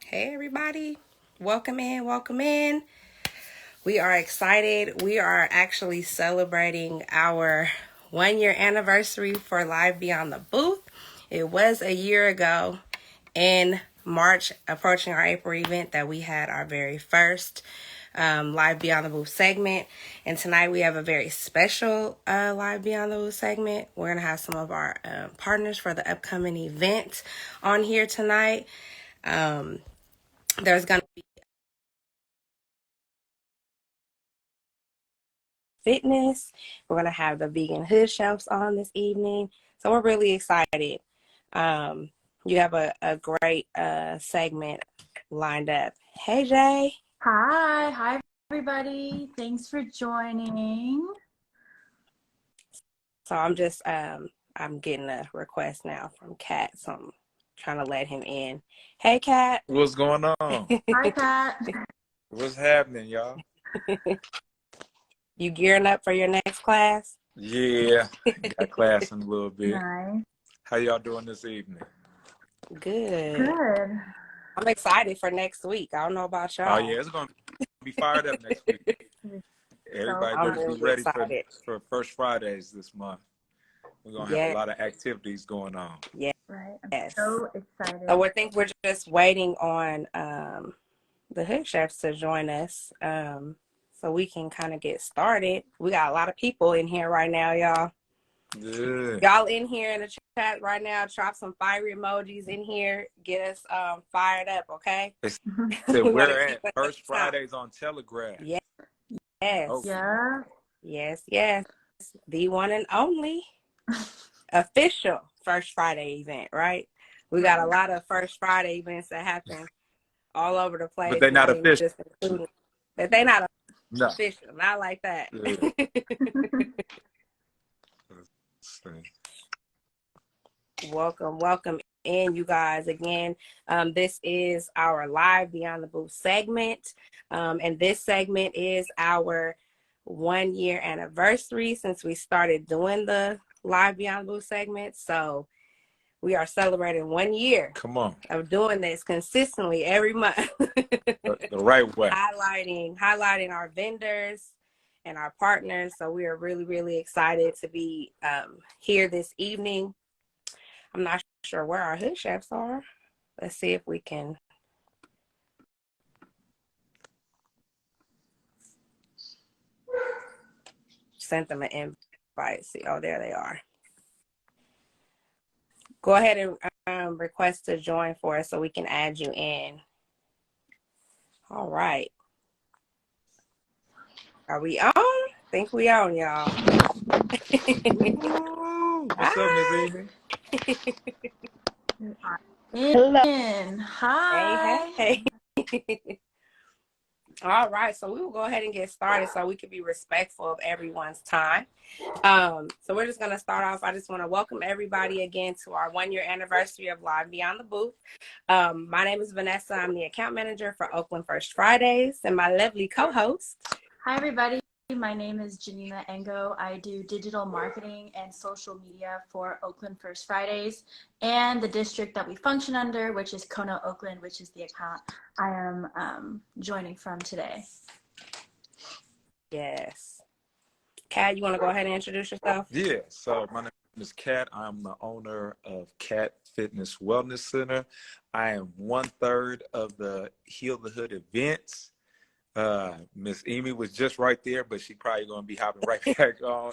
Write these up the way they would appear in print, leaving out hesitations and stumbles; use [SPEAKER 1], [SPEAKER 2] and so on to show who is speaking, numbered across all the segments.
[SPEAKER 1] Hey, everybody. Welcome in. Welcome in. We are excited. We are actually celebrating our 1 year anniversary for Live Beyond the Booth. It was a year ago in March, approaching our April event, that we had our very first Live Beyond the Booth segment. And tonight we have a very special Live Beyond the Booth segment. We're going to have some of our partners for the upcoming event on here tonight. There's going to be fitness. We're going to have the vegan hood chefs on this evening. So we're really excited. You have a great segment lined up. Hey, Jay.
[SPEAKER 2] Hi everybody. Thanks for joining.
[SPEAKER 1] So I'm getting a request now from Kat. So I'm trying to let him in. Hey, Kat.
[SPEAKER 3] What's going on?
[SPEAKER 2] Hi, Kat.
[SPEAKER 3] What's happening, y'all?
[SPEAKER 1] You gearing up for your next class?
[SPEAKER 3] Yeah, got class in a little bit.
[SPEAKER 2] Nice.
[SPEAKER 3] How y'all doing this evening?
[SPEAKER 1] Good.
[SPEAKER 2] Good.
[SPEAKER 1] I'm excited for next week. I don't know about
[SPEAKER 3] Oh
[SPEAKER 1] y'all.
[SPEAKER 3] yeah, it's gonna be fired up next week. Everybody
[SPEAKER 1] I'm
[SPEAKER 3] better be
[SPEAKER 1] really
[SPEAKER 3] ready
[SPEAKER 1] excited.
[SPEAKER 3] for First Fridays this month. We're gonna have a
[SPEAKER 1] Yeah.
[SPEAKER 3] lot of activities going on.
[SPEAKER 1] Yeah.
[SPEAKER 2] Right. I'm
[SPEAKER 1] Yes.
[SPEAKER 2] so excited.
[SPEAKER 1] So I think we're just waiting on the hood chefs to join us so we can kind of get started. We got a lot of people in here right now, y'all.
[SPEAKER 3] Good.
[SPEAKER 1] Y'all in here in the chat right now, drop some fiery emojis in here. Get us fired up, okay?
[SPEAKER 3] They said
[SPEAKER 1] We want to
[SPEAKER 3] we're
[SPEAKER 1] keep
[SPEAKER 3] at
[SPEAKER 1] us
[SPEAKER 3] First
[SPEAKER 1] at the top.
[SPEAKER 3] Fridays on Telegraph.
[SPEAKER 1] Yes.
[SPEAKER 3] Okay.
[SPEAKER 2] Yeah.
[SPEAKER 1] Yes. The one and only official First Friday event, right? We got a lot of First Friday events that happen all over the
[SPEAKER 3] But
[SPEAKER 1] place,
[SPEAKER 3] they're not
[SPEAKER 1] not even
[SPEAKER 3] official.
[SPEAKER 1] just in the student. But they not
[SPEAKER 3] No.
[SPEAKER 1] official, not like that.
[SPEAKER 3] Yeah.
[SPEAKER 1] Welcome in, you guys. Again, this is our Live Beyond the Booth segment. And this segment is our 1 year anniversary since we started doing the Live Beyond the Booth segment. So we are celebrating 1 year
[SPEAKER 3] Come on.
[SPEAKER 1] of doing this consistently every month.
[SPEAKER 3] The right way.
[SPEAKER 1] highlighting our vendors and our partners. So we are really, really excited to be here this evening. I'm not sure where our hood chefs are. Let's see if we can send them an invite. See, oh, there they are. Go ahead and request to join for us so we can add you in. All right. Are we on? I think we on, y'all.
[SPEAKER 3] What's up, Miss Amy?
[SPEAKER 1] Hello.
[SPEAKER 2] Hi.
[SPEAKER 1] Hey. All right, so we will go ahead and get started so we can be respectful of everyone's time. So we're just going to start off. I just want to welcome everybody again to our 1 year anniversary of Live Beyond the Booth. My name is Vanessa. I'm the account manager for Oakland First Fridays, and my lovely co-host.
[SPEAKER 2] Hi everybody. My name is Janina Engo. I do digital marketing and social media for Oakland First Fridays and the district that we function under, which is Kono Oakland, which is the account I am joining from today.
[SPEAKER 1] Yes. Kat, you want to go ahead and introduce yourself?
[SPEAKER 3] Yeah, so my name is Kat. I'm the owner of CatFitness Wellness Center. I am 1/3 of the Heal the Hood events. Miss Amy was just right there, but she probably going to be hopping right back on.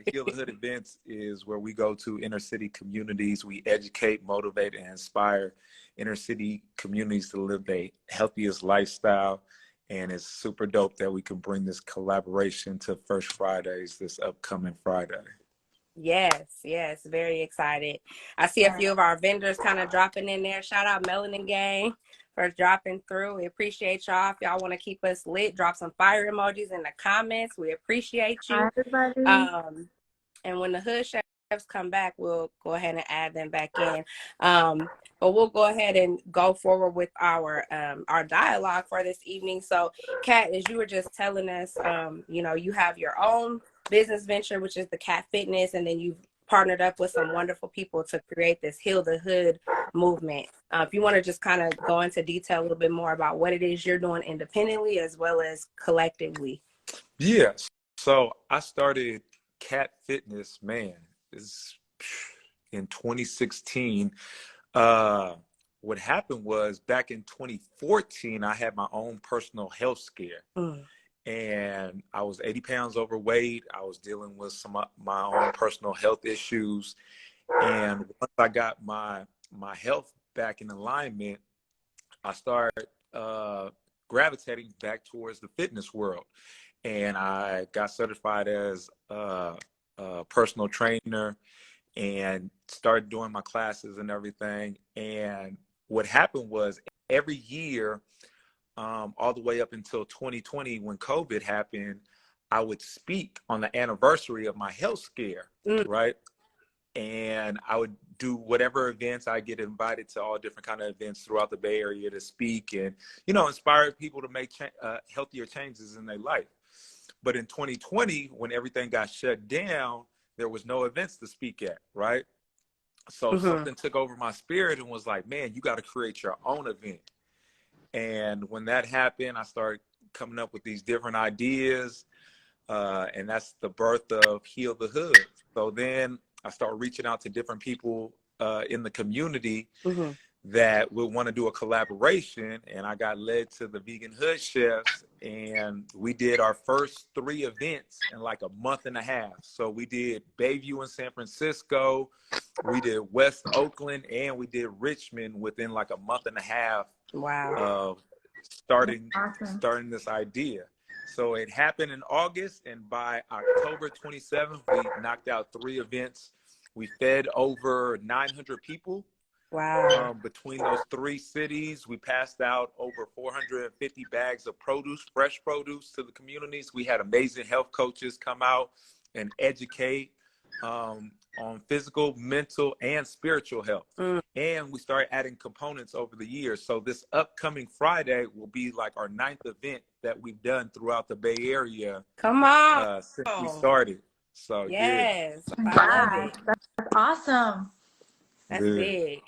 [SPEAKER 3] Heal the Hood events is where we go to inner city communities. We educate, motivate, and inspire inner city communities to live their healthiest lifestyle. And it's super dope that we can bring this collaboration to First Fridays this upcoming Friday.
[SPEAKER 1] Yes, very excited. I see a few of our vendors kind of dropping in there. Shout out Melanin Gang for dropping through. We appreciate y'all. If y'all want to keep us lit, drop some fire emojis in the comments. We appreciate you.
[SPEAKER 2] Hi everybody.
[SPEAKER 1] And when the hood chefs come back, we'll go ahead and add them back in. But we'll go ahead and go forward with our dialogue for this evening. So, Kat, as you were just telling us, you have your own business venture, which is the CatFitness, and then you've partnered up with some wonderful people to create this Heal the Hood movement. If you want to just kind of go into detail a little bit more about what it is you're doing independently as well as collectively.
[SPEAKER 3] Yes. So I started CatFitness, man, is in 2016. What happened was back in 2014, I had my own personal health scare. And I was 80 pounds overweight. I was dealing with some of my own personal health issues. And once I got my health back in alignment, I started gravitating back towards the fitness world. And I got certified as a personal trainer and started doing my classes and everything. And what happened was every year, all the way up until 2020 when COVID happened, I would speak on the anniversary of my health scare, right? And I would do whatever events. I get invited to all different kind of events throughout the Bay Area to speak and, inspire people to make healthier changes in their life. But in 2020, when everything got shut down, there was no events to speak at, right? So something took over my spirit and was like, man, you got to create your own event. And when that happened, I started coming up with these different ideas. And that's the birth of Heal the Hood. So then I started reaching out to different people in the community that would want to do a collaboration. And I got led to the Vegan Hood Chefs. And we did our first 3 events in like a month and a half. So we did Bayview in San Francisco, we did West Oakland, and we did Richmond within like a month and a half.
[SPEAKER 1] Wow.
[SPEAKER 3] Of starting this idea. So it happened in August, and by October 27th, we knocked out 3 events. We fed over 900 people.
[SPEAKER 1] Wow.
[SPEAKER 3] Between those 3 cities, we passed out over 450 bags of produce, fresh produce to the communities. We had amazing health coaches come out and educate on physical, mental, and spiritual health. And we started adding components over the years. So this upcoming Friday will be like our 9th event that we've done throughout the Bay Area.
[SPEAKER 1] Come on.
[SPEAKER 3] Since we started. So
[SPEAKER 1] yes,
[SPEAKER 3] yeah.
[SPEAKER 1] I love it.
[SPEAKER 2] That's awesome.
[SPEAKER 1] That's big.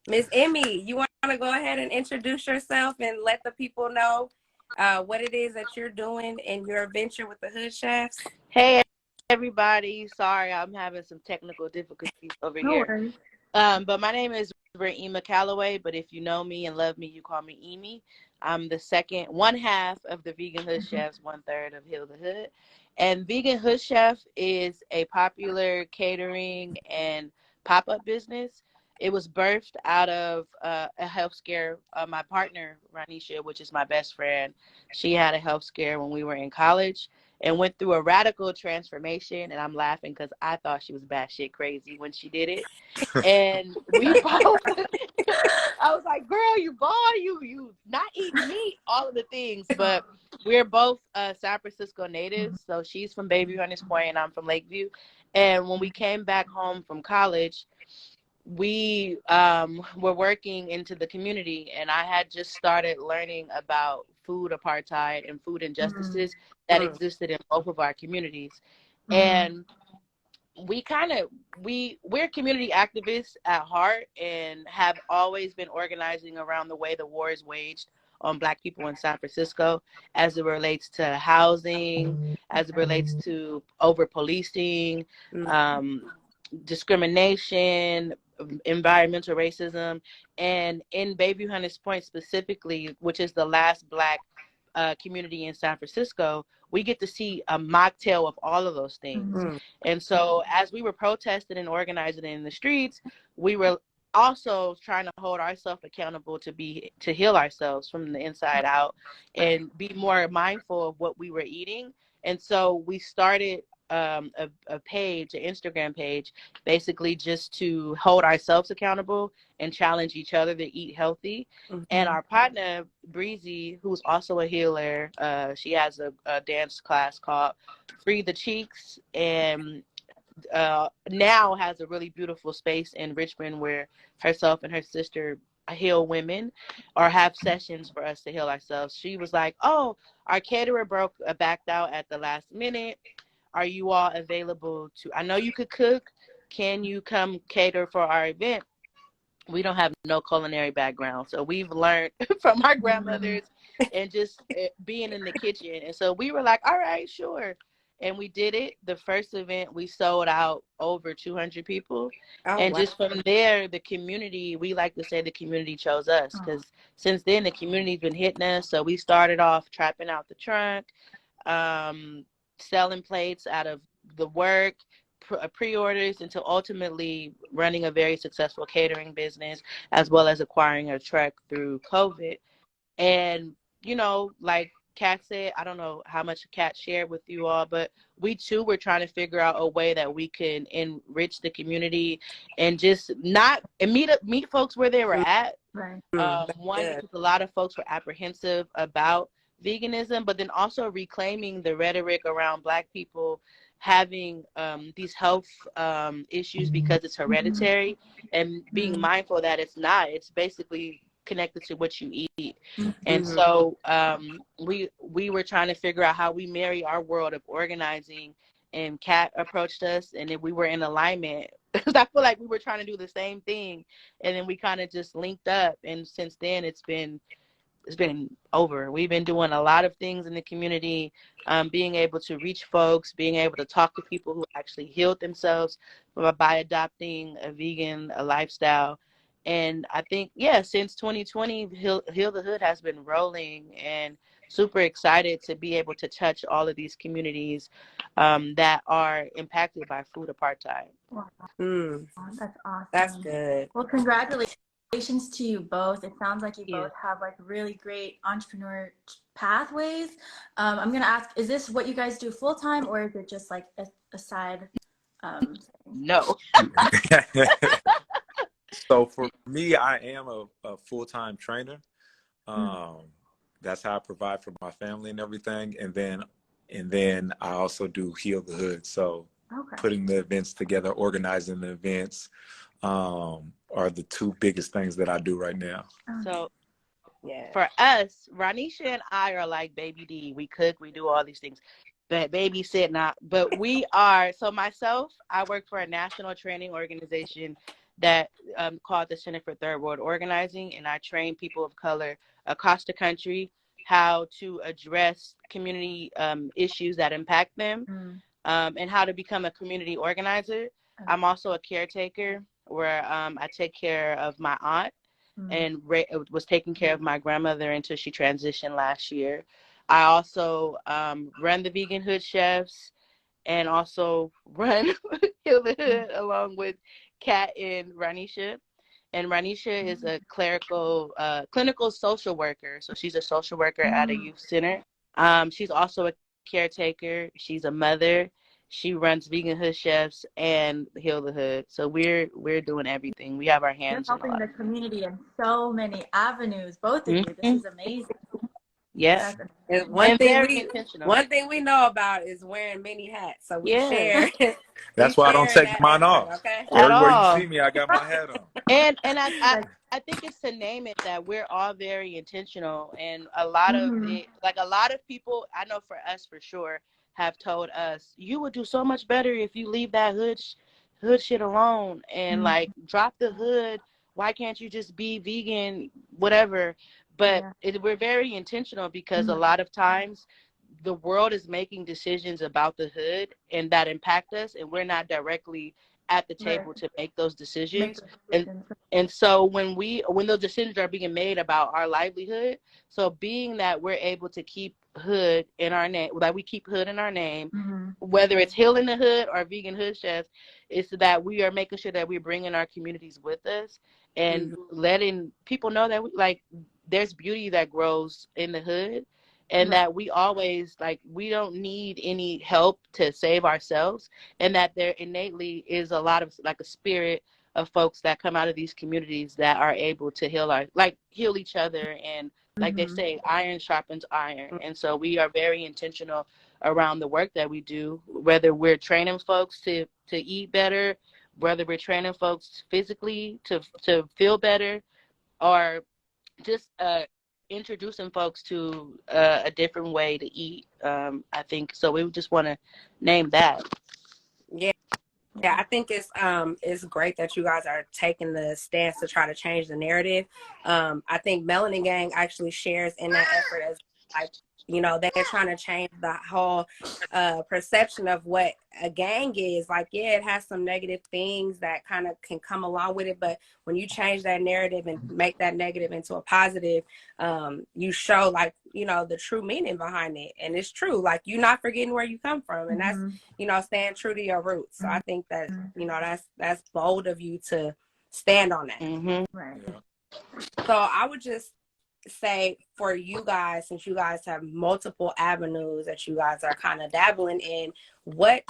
[SPEAKER 1] Miss Emmy, you want to go ahead and introduce yourself and let the people know what it is that you're doing in your venture with the Hood Chefs?
[SPEAKER 4] Hey, everybody. Sorry, I'm having some technical difficulties over here. But my name is Ema Calloway, but if you know me and love me, you call me Emi. I'm the one half of the Vegan Hood Chefs, 1/3 of Heal the Hood. And Vegan Hood Chef is a popular catering and pop-up business. It was birthed out of a health scare. My partner, Ranisha, which is my best friend, she had a health scare when we were in college and went through a radical transformation. And I'm laughing because I thought she was batshit crazy when she did it. And we both, I was like, girl, you bald, you not eating meat, all of the things. But we're both San Francisco natives. So she's from Bayview, Hunters Point, and I'm from Lakeview. And when we came back home from college, we were working into the community, and I had just started learning about food apartheid and food injustices that existed in both of our communities. And we're community activists at heart and have always been organizing around the way the war is waged on Black people in San Francisco as it relates to housing, as it relates to over policing, discrimination, environmental racism. And in Bayview Hunters Point specifically, which is the last Black community in San Francisco, we get to see a mocktail of all of those things. And so as we were protesting and organizing in the streets, we were also trying to hold ourselves accountable to heal ourselves from the inside out and be more mindful of what we were eating. And so we started a page, an Instagram page, basically just to hold ourselves accountable and challenge each other to eat healthy. And our partner, Breezy, who's also a healer, she has a dance class called Free the Cheeks, and now has a really beautiful space in Richmond where herself and her sister heal women or have sessions for us to heal ourselves. She was like, oh, our caterer backed out at the last minute. Are you all available to, I know you could cook, can you come cater for our event? We don't have no culinary background. So we've learned from our grandmothers and just being in the kitchen. And so we were like, all right, sure. And we did it. The first event, we sold out over 200 people.
[SPEAKER 1] Oh,
[SPEAKER 4] And
[SPEAKER 1] wow.
[SPEAKER 4] just from there, the community, we like to say the community chose us, because since then the community's been hitting us. So we started off trapping out the trunk, selling plates out of the work, pre-orders, until ultimately running a very successful catering business, as well as acquiring a truck through COVID. And, like Kat said, I don't know how much Kat shared with you all, but we too were trying to figure out a way that we can enrich the community and just not and meet folks where they were at.
[SPEAKER 2] Right.
[SPEAKER 4] One, because a lot of folks were apprehensive about veganism, but then also reclaiming the rhetoric around Black people having these health issues because it's hereditary, and being mindful that it's not. It's basically connected to what you eat. And so we were trying to figure out how we marry our world of organizing, and Kat approached us, and then we were in alignment because I feel like we were trying to do the same thing, and then we kind of just linked up, and since then it's been over. We've been doing a lot of things in the community, being able to reach folks, being able to talk to people who actually healed themselves by adopting a vegan lifestyle. And I think, since 2020, Heal the Hood has been rolling, and super excited to be able to touch all of these communities that are impacted by food apartheid.
[SPEAKER 2] Wow.
[SPEAKER 1] Mm,
[SPEAKER 2] That's awesome.
[SPEAKER 1] that's good.
[SPEAKER 2] Well, congratulations to you both. It sounds like you
[SPEAKER 4] Yeah.
[SPEAKER 2] both have like really great entrepreneur pathways. I'm gonna ask, is this what you guys do full time, or is it just like a side?
[SPEAKER 4] No.
[SPEAKER 3] So for me, I am a full-time trainer. That's how I provide for my family and everything. And then I also do Heal the Hood. So putting the events together, organizing the events, are the two biggest things that I do right now.
[SPEAKER 4] So for us, Ranisha and I are like Baby D. We cook, we do all these things. But babysit not. But we are, so myself, I work for a national training organization that called the Center for Third World Organizing, and I train people of color across the country how to address community issues that impact them, and how to become a community organizer. I'm also a caretaker where I take care of my aunt and was taking care of my grandmother until she transitioned last year. I also run the Vegan Hood Chefs, and also run Heal the Hood along with Kat and Ranisha. And Ranisha is a clinical social worker. So she's a social worker at a youth center. She's also a caretaker. She's a mother. She runs Vegan Hood Chefs and Heal the Hood. So we're doing everything. We have our hands
[SPEAKER 2] You're helping the community in so many avenues. Both of you. This is amazing.
[SPEAKER 4] Yeah.
[SPEAKER 1] One thing we know about is wearing many hats. So we share.
[SPEAKER 3] That's why I don't take mine off.
[SPEAKER 1] Okay.
[SPEAKER 3] Everywhere you see me, I got my hat on.
[SPEAKER 4] And I think it's to name it that we're all very intentional, and a lot of it, like a lot of people, I know for us for sure, have told us, you would do so much better if you leave that hood shit alone and like drop the hood. Why can't you just be vegan, whatever? But we're very intentional because a lot of times the world is making decisions about the hood and that impact us, and we're not directly at the table to make those decisions. And so when those decisions are being made about our livelihood, so being that we're able to keep hood in our name, like we keep hood in our name, whether it's Healing the Hood or Vegan Hood Chefs, is that we are making sure that we're bringing our communities with us and letting people know that there's beauty that grows in the hood, and that we always we don't need any help to save ourselves, and that there innately is a lot of a spirit of folks that come out of these communities that are able to heal each other, and they say, iron sharpens iron. And so we are very intentional around the work that we do, whether we're training folks to eat better, whether we're training folks physically to feel better, or just introducing folks to a different way to eat. I think so. We just want to name that.
[SPEAKER 1] Yeah. Yeah, I think it's great that you guys are taking the stance to try to change the narrative. I think Melanin Gang actually shares in that effort as like, you know, they're trying to change the whole perception of what a gang is. Like, yeah, it has some negative things that kind of can come along with it, but when you change that narrative and make that negative into a positive, you show like, you know, the true meaning behind it. And it's true, like you're not forgetting where you come from, and that's, you know, staying true to your roots. So I think that, you know, that's bold of you to stand on that.
[SPEAKER 2] Right.
[SPEAKER 1] So I would just say for you guys, since you guys have multiple avenues that you guys are kind of dabbling in, what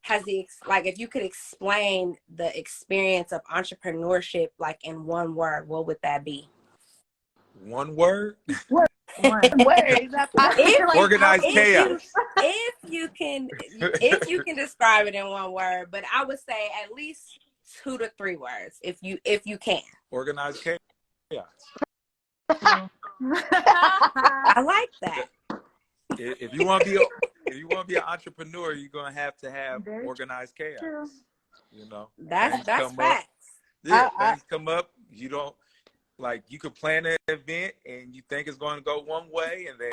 [SPEAKER 1] has like, if you could explain the experience of entrepreneurship like in one word, what would that be?
[SPEAKER 3] One word?
[SPEAKER 2] One
[SPEAKER 4] Where is that possible?
[SPEAKER 3] Organized chaos.
[SPEAKER 1] If you can describe it in one word, but I would say at least 2 to 3 words if you can.
[SPEAKER 3] Organized chaos.
[SPEAKER 1] I like that.
[SPEAKER 3] If you want to be an entrepreneur, you're gonna have to have organized chaos.
[SPEAKER 2] True.
[SPEAKER 3] You know,
[SPEAKER 1] That's facts.
[SPEAKER 3] Yeah, things come up. You don't like, you could plan an event and you think it's going to go one way, and then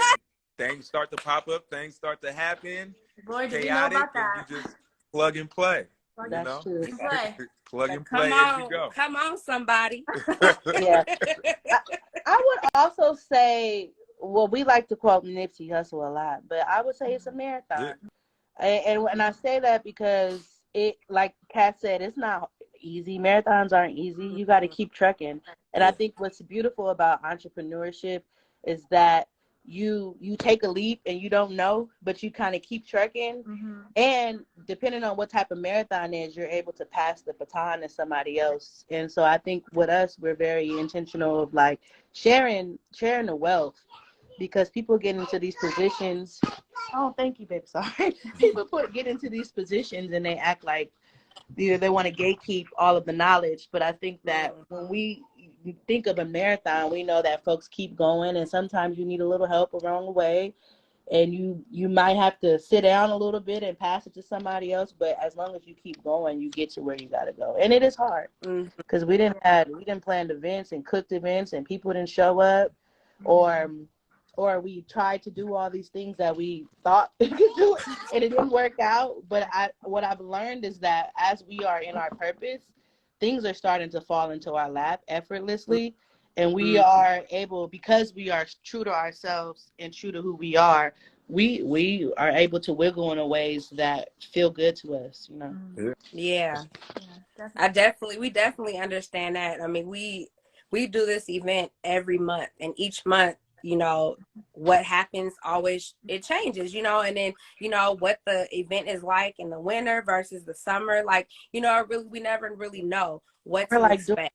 [SPEAKER 3] things start to pop up, things start to happen.
[SPEAKER 2] Boy,
[SPEAKER 3] it's
[SPEAKER 2] did you know
[SPEAKER 3] chaotic,
[SPEAKER 2] about that.
[SPEAKER 3] and you just plug and play.
[SPEAKER 4] That's true.
[SPEAKER 3] Plug and play as you go.
[SPEAKER 1] Come on, somebody.
[SPEAKER 4] Yeah. I would also say, well, we like to quote Nipsey Hussle a lot, but I would say it's a marathon. Yeah. And I say that because it, like Kat said, it's not easy. Marathons aren't easy. You got to keep trucking. And I think what's beautiful about entrepreneurship is that you take a leap and you don't know, but you kind of keep trucking. And depending on what type of marathon it is, you're able to pass the baton to somebody else. And so I think with us, we're very intentional of like sharing the wealth, because people get into these positions. Oh, thank you, babe. Sorry. People get into these positions and they act like they want to gatekeep all of the knowledge. But I think that when we think of a marathon, we know that folks keep going, and sometimes you need a little help along the way, and you might have to sit down a little bit and pass it to somebody else. But as long as you keep going, you get to where you got to go. And it is hard because we didn't plan events and cooked events and people didn't show up, or we tried to do all these things that we thought we could do and it didn't work out. But what I've learned is that as we are in our purpose, things are starting to fall into our lap effortlessly. And we are able, because we are true to ourselves and true to who we are are able to wiggle in ways that feel good to us, you know?
[SPEAKER 1] Yeah. We definitely understand that. I mean, we do this event every month, and each month, you know, what happens always, it changes, you know, and then, you know, what the event is like in the winter versus the summer, like, you know, we never really know what to expect.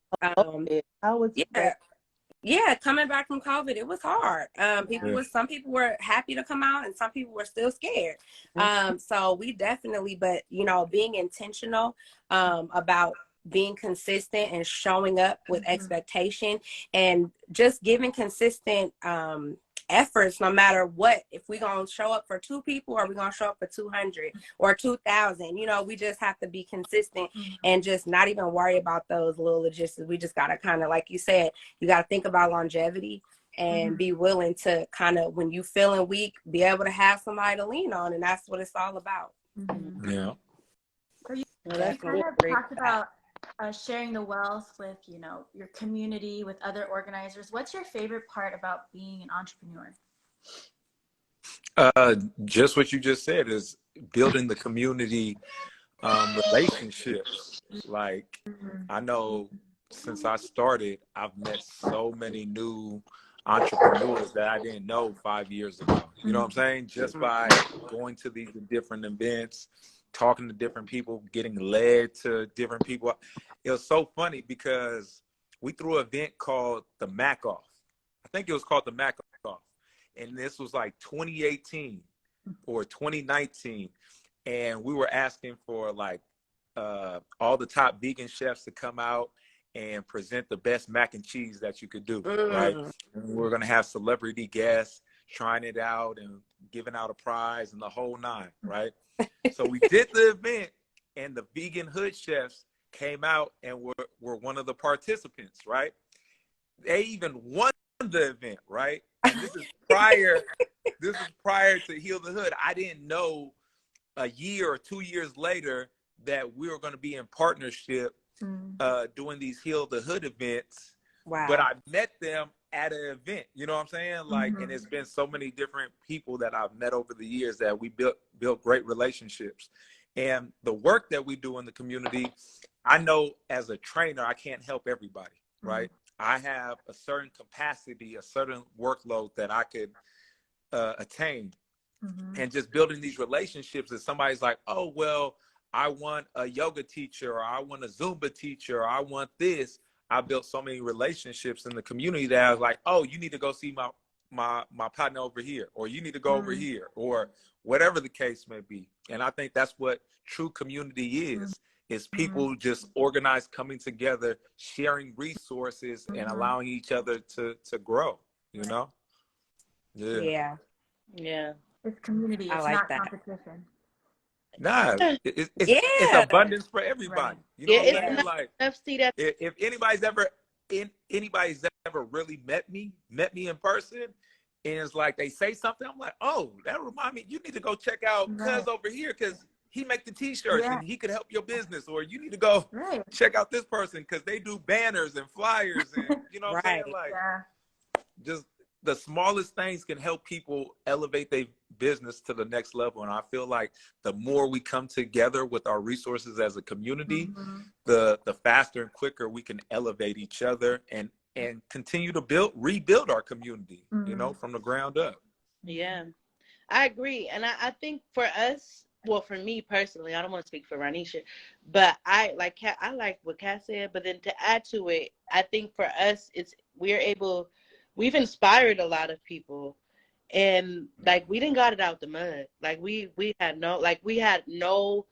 [SPEAKER 1] Yeah, coming back from COVID, it was hard. Some people were happy to come out and some people were still scared. So we definitely, but you know, being intentional about being consistent and showing up with expectation and just giving consistent efforts, no matter what. If we're going to show up for 2 people or we're going to show up for 200 or 2,000, you know, we just have to be consistent and just not even worry about those little logistics. We just got to kind of, like you said, you got to think about longevity and be willing to kind of, when you feeling weak, be able to have somebody to lean on. And that's what it's all about.
[SPEAKER 3] Yeah.
[SPEAKER 2] So you kind of talked about sharing the wealth with, you know, your community, with other organizers. What's your favorite part about being an entrepreneur?
[SPEAKER 3] Just what you just said, is building the community relationships. Like, I know since I started, I've met so many new entrepreneurs that I didn't know 5 years ago. You know what I'm saying? Just by going to these different events, talking to different people, getting led to different people. It was so funny because we threw an event called the Mac Off. I think it was called the Mac Off. And this was like 2018 or 2019. And we were asking for like all the top vegan chefs to come out and present the best mac and cheese that you could do, right? And we're going to have celebrity guests trying it out and giving out a prize and the whole nine, right? So we did the event, and the vegan hood chefs came out and were one of the participants, right? They even won the event, right? And this is prior to Heal the Hood. I didn't know a year or 2 years later that we were going to be in partnership doing these Heal the Hood events.
[SPEAKER 1] Wow.
[SPEAKER 3] But I met them at an event, you know what I'm saying? Like, and it's been so many different people that I've met over the years that we built great relationships. And the work that we do in the community, I know as a trainer, I can't help everybody, right? I have a certain capacity, a certain workload that I could attain. And just building these relationships that somebody's like, oh, well, I want a yoga teacher, or I want a Zumba teacher, or I want this. I built so many relationships in the community that I was like, oh, you need to go see my partner over here, or you need to go over here, or whatever the case may be. And I think that's what true community is people just organized, coming together, sharing resources, and allowing each other to grow, you know?
[SPEAKER 1] Yeah.
[SPEAKER 2] It's community. It's not competition.
[SPEAKER 3] Nah, it's abundance for everybody. You know what I'm saying? Like, if anybody's ever really met me in person, and it's like they say something, I'm like, oh, that remind me, you need to go check out Cuz over here, because he make the t-shirts and he could help your business, or you need to go check out this person because they do banners and flyers, and you know what I'm saying? Like, just the smallest things can help people elevate their business to the next level. And I feel like the more we come together with our resources as a community, the faster and quicker we can elevate each other and continue to rebuild our community, you know, from the ground up.
[SPEAKER 4] Yeah, I agree. And I think for us, well, for me personally, I don't want to speak for Ranisha, but I like what Kat said, but then to add to it, I think for us, we've inspired a lot of people, and like, we didn't got it out the mud. Like we had no,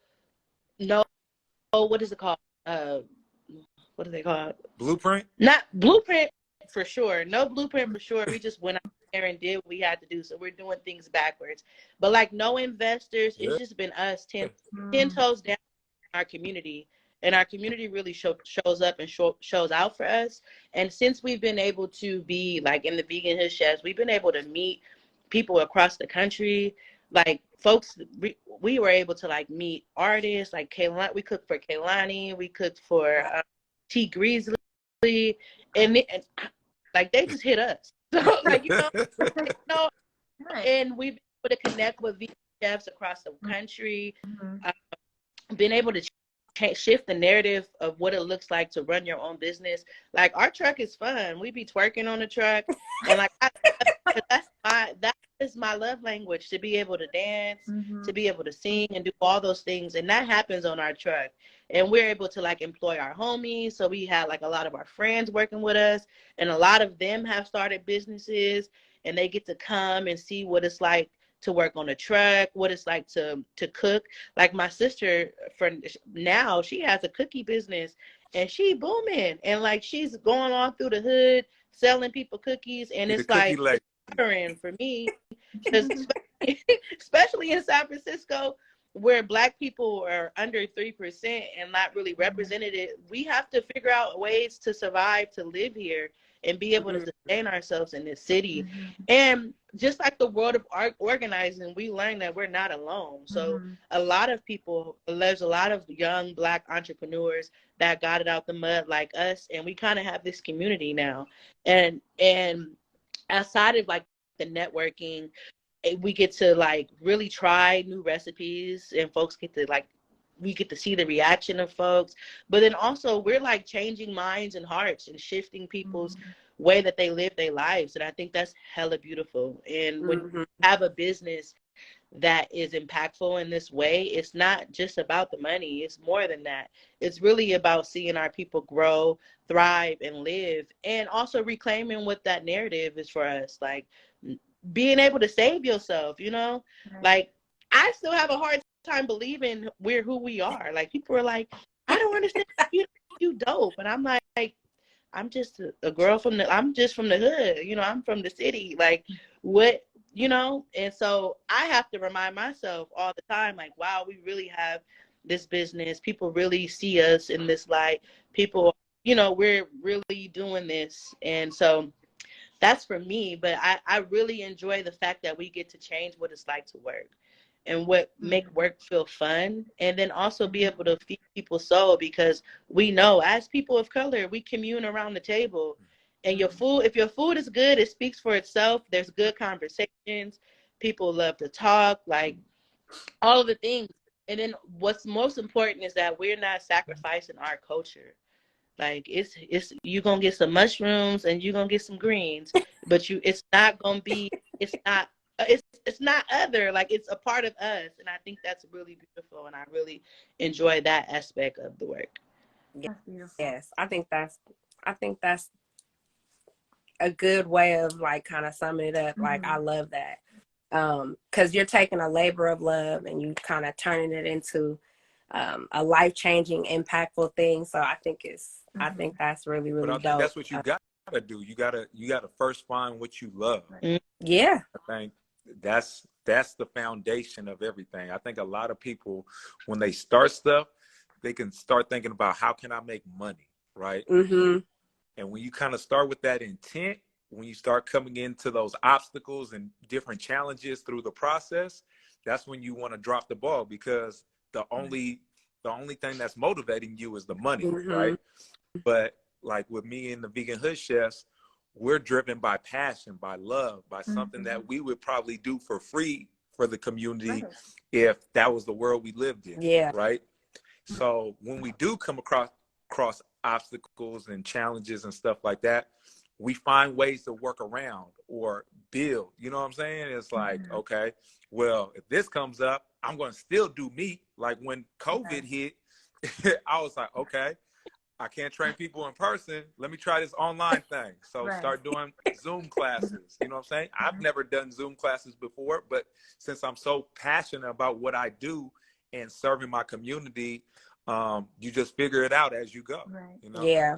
[SPEAKER 4] what is it called? What do they call it?
[SPEAKER 3] Blueprint?
[SPEAKER 4] Not blueprint for sure. No blueprint for sure. We just went out there and did what we had to do. So we're doing things backwards. But like, no investors. It's just been us 10 toes down in our community. And our community really shows up and shows out for us. And since we've been able to be like in the vegan hood chefs, we've been able to meet people across the country. Like, folks, we were able to like meet artists like Kaylani. We cooked for Kaylani. We cooked for T. Greasley. And like, they just hit us. So, like, you know, and we've been able to connect with vegan chefs across the country. Been able to shift the narrative of what it looks like to run your own business. Like, our truck is fun. We be twerking on the truck, and like, that is my love language, to be able to dance, to be able to sing and do all those things. And that happens on our truck. And we're able to like employ our homies. So we had like a lot of our friends working with us, and a lot of them have started businesses, and they get to come and see what it's like to work on a truck, what it's like to cook. Like, my sister, for now, she has a cookie business, and she booming, and like, she's going on through the hood selling people cookies. And it's like for me, because especially in San Francisco, where Black people are under 3% and not really represented, we have to figure out ways to survive, to live here, and be able to sustain ourselves in this city. And just like the world of organizing, we learned that we're not alone. So a lot of people, there's a lot of young Black entrepreneurs that got it out the mud like us, and we kind of have this community now. And outside of like the networking, we get to like really try new recipes, and folks get to like, we get to see the reaction of folks. But then also, we're like changing minds and hearts and shifting people's way that they live their lives. And I think that's hella beautiful. And when you have a business that is impactful in this way, it's not just about the money. It's more than that. It's really about seeing our people grow, thrive, and live, and also reclaiming what that narrative is for us. Like, being able to save yourself, you know? Like, I still have a hard time believing we're who we are. Like, people are like, I don't understand, you dope. And I'm like, I'm just a girl I'm just from the hood, you know, I'm from the city. Like, what, you know? And so I have to remind myself all the time, like, wow, we really have this business. People really see us in this light. People, you know, we're really doing this. And so that's for me. But I really enjoy the fact that we get to change what it's like to work and what make work feel fun, and then also be able to feed people's soul, because we know as people of color, we commune around the table, and your food, if your food is good, it speaks for itself. There's good conversations, people love to talk, like all of the things. And then what's most important is that we're not sacrificing our culture. Like it's you gonna get some mushrooms and you gonna get some greens, but it's not gonna be, it's not other, like it's a part of us. And I think that's really beautiful, and I really enjoy that aspect of the work.
[SPEAKER 2] That's beautiful.
[SPEAKER 1] Yes, I think that's a good way of like kind of summing it up. Like I love that. Because you're taking a labor of love and you kind of turning it into a life-changing, impactful thing. So I think I think that's really,
[SPEAKER 3] But
[SPEAKER 1] really
[SPEAKER 3] I think
[SPEAKER 1] dope.
[SPEAKER 3] that's what you gotta do. You gotta first find what you love.
[SPEAKER 1] Yeah.
[SPEAKER 3] I think that's the foundation of everything. I think a lot of people, when they start stuff, they can start thinking about how can I make money, right?
[SPEAKER 1] Mm-hmm.
[SPEAKER 3] And when you kind of start with that intent, when you start coming into those obstacles and different challenges through the process, that's when you want to drop the ball, because the only thing that's motivating you is the money, right? But like with me and the Vegan Hood Chefs, we're driven by passion, by love, by something that we would probably do for free for the community if that was the world we lived in,
[SPEAKER 1] Yeah.
[SPEAKER 3] right? So when we do come across obstacles and challenges and stuff like that, we find ways to work around or build. You know what I'm saying? It's like, okay, well, if this comes up, I'm going to still do me. Like when COVID hit, I was like, okay, I can't train people in person. Let me try this online thing. So start doing Zoom classes. You know what I'm saying? I've never done Zoom classes before, but since I'm so passionate about what I do and serving my community, you just figure it out as you go. You know?
[SPEAKER 1] Yeah.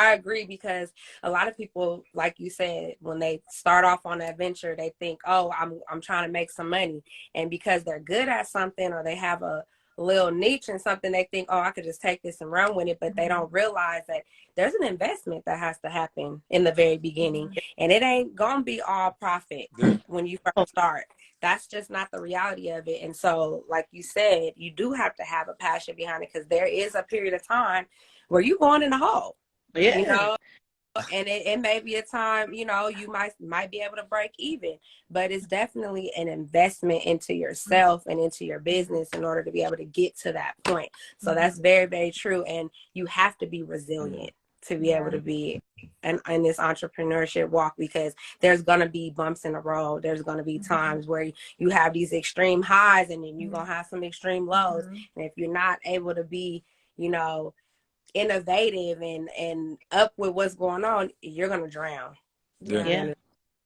[SPEAKER 1] I agree, because a lot of people, like you said, when they start off on that venture, they think, oh, I'm trying to make some money. And because they're good at something or they have a little niche in something, they think, oh, I could just take this and run with it. But they don't realize that there's an investment that has to happen in the very beginning. And it ain't going to be all profit when you first start. That's just not the reality of it. And so, like you said, you do have to have a passion behind it, because there is a period of time where you're going in the hole.
[SPEAKER 4] Yeah.
[SPEAKER 1] You know, and it may be a time, you know, you might be able to break even, but it's definitely an investment into yourself and into your business in order to be able to get to that point. So that's very, very true. And you have to be resilient to be able to be in this entrepreneurship walk, because there's going to be bumps in the road. There's going to be times where you have these extreme highs, and then you're going to have some extreme lows. And if you're not able to be, you know, innovative and up with what's going on, you're gonna drown.
[SPEAKER 4] Yeah.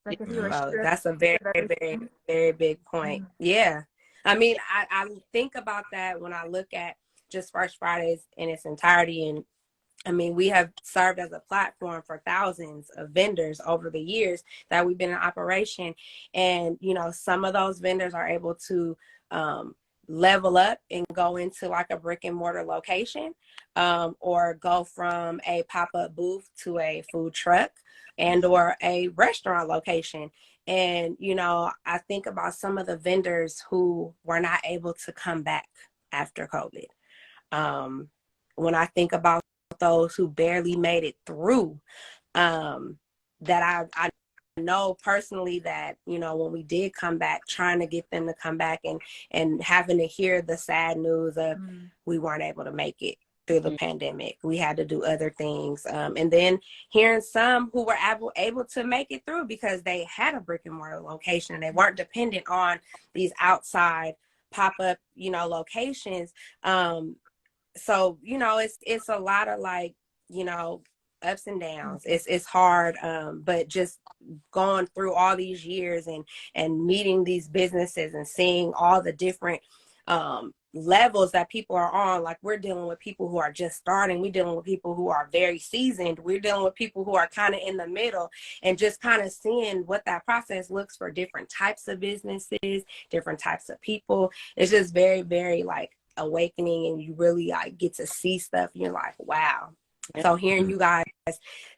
[SPEAKER 1] So that's a very, very, very big point. Yeah. I mean, I think about that when I look at just First Fridays in its entirety. And I mean, we have served as a platform for thousands of vendors over the years that we've been in operation. And, you know, some of those vendors are able to level up and go into like a brick and mortar location, or go from a pop-up booth to a food truck and or a restaurant location. And, you know, I think about some of the vendors who were not able to come back after COVID. When I think about those who barely made it through, that I know personally that, you know, when we did come back, trying to get them to come back and having to hear the sad news of we weren't able to make it through the pandemic. We had to do other things. And then hearing some who were able to make it through because they had a brick and mortar location and they weren't dependent on these outside pop-up, you know, locations. So, you know, it's a lot of like, you know, ups and downs. It's hard. But just going through all these years and meeting these businesses and seeing all the different levels that people are on. Like, we're dealing with people who are just starting. We're dealing with people who are very seasoned. We're dealing with people who are kind of in the middle, and just kind of seeing what that process looks for different types of businesses, different types of people. It's just very, very like awakening, and you really like get to see stuff. And you're like, wow.
[SPEAKER 4] Yeah.
[SPEAKER 1] So hearing you guys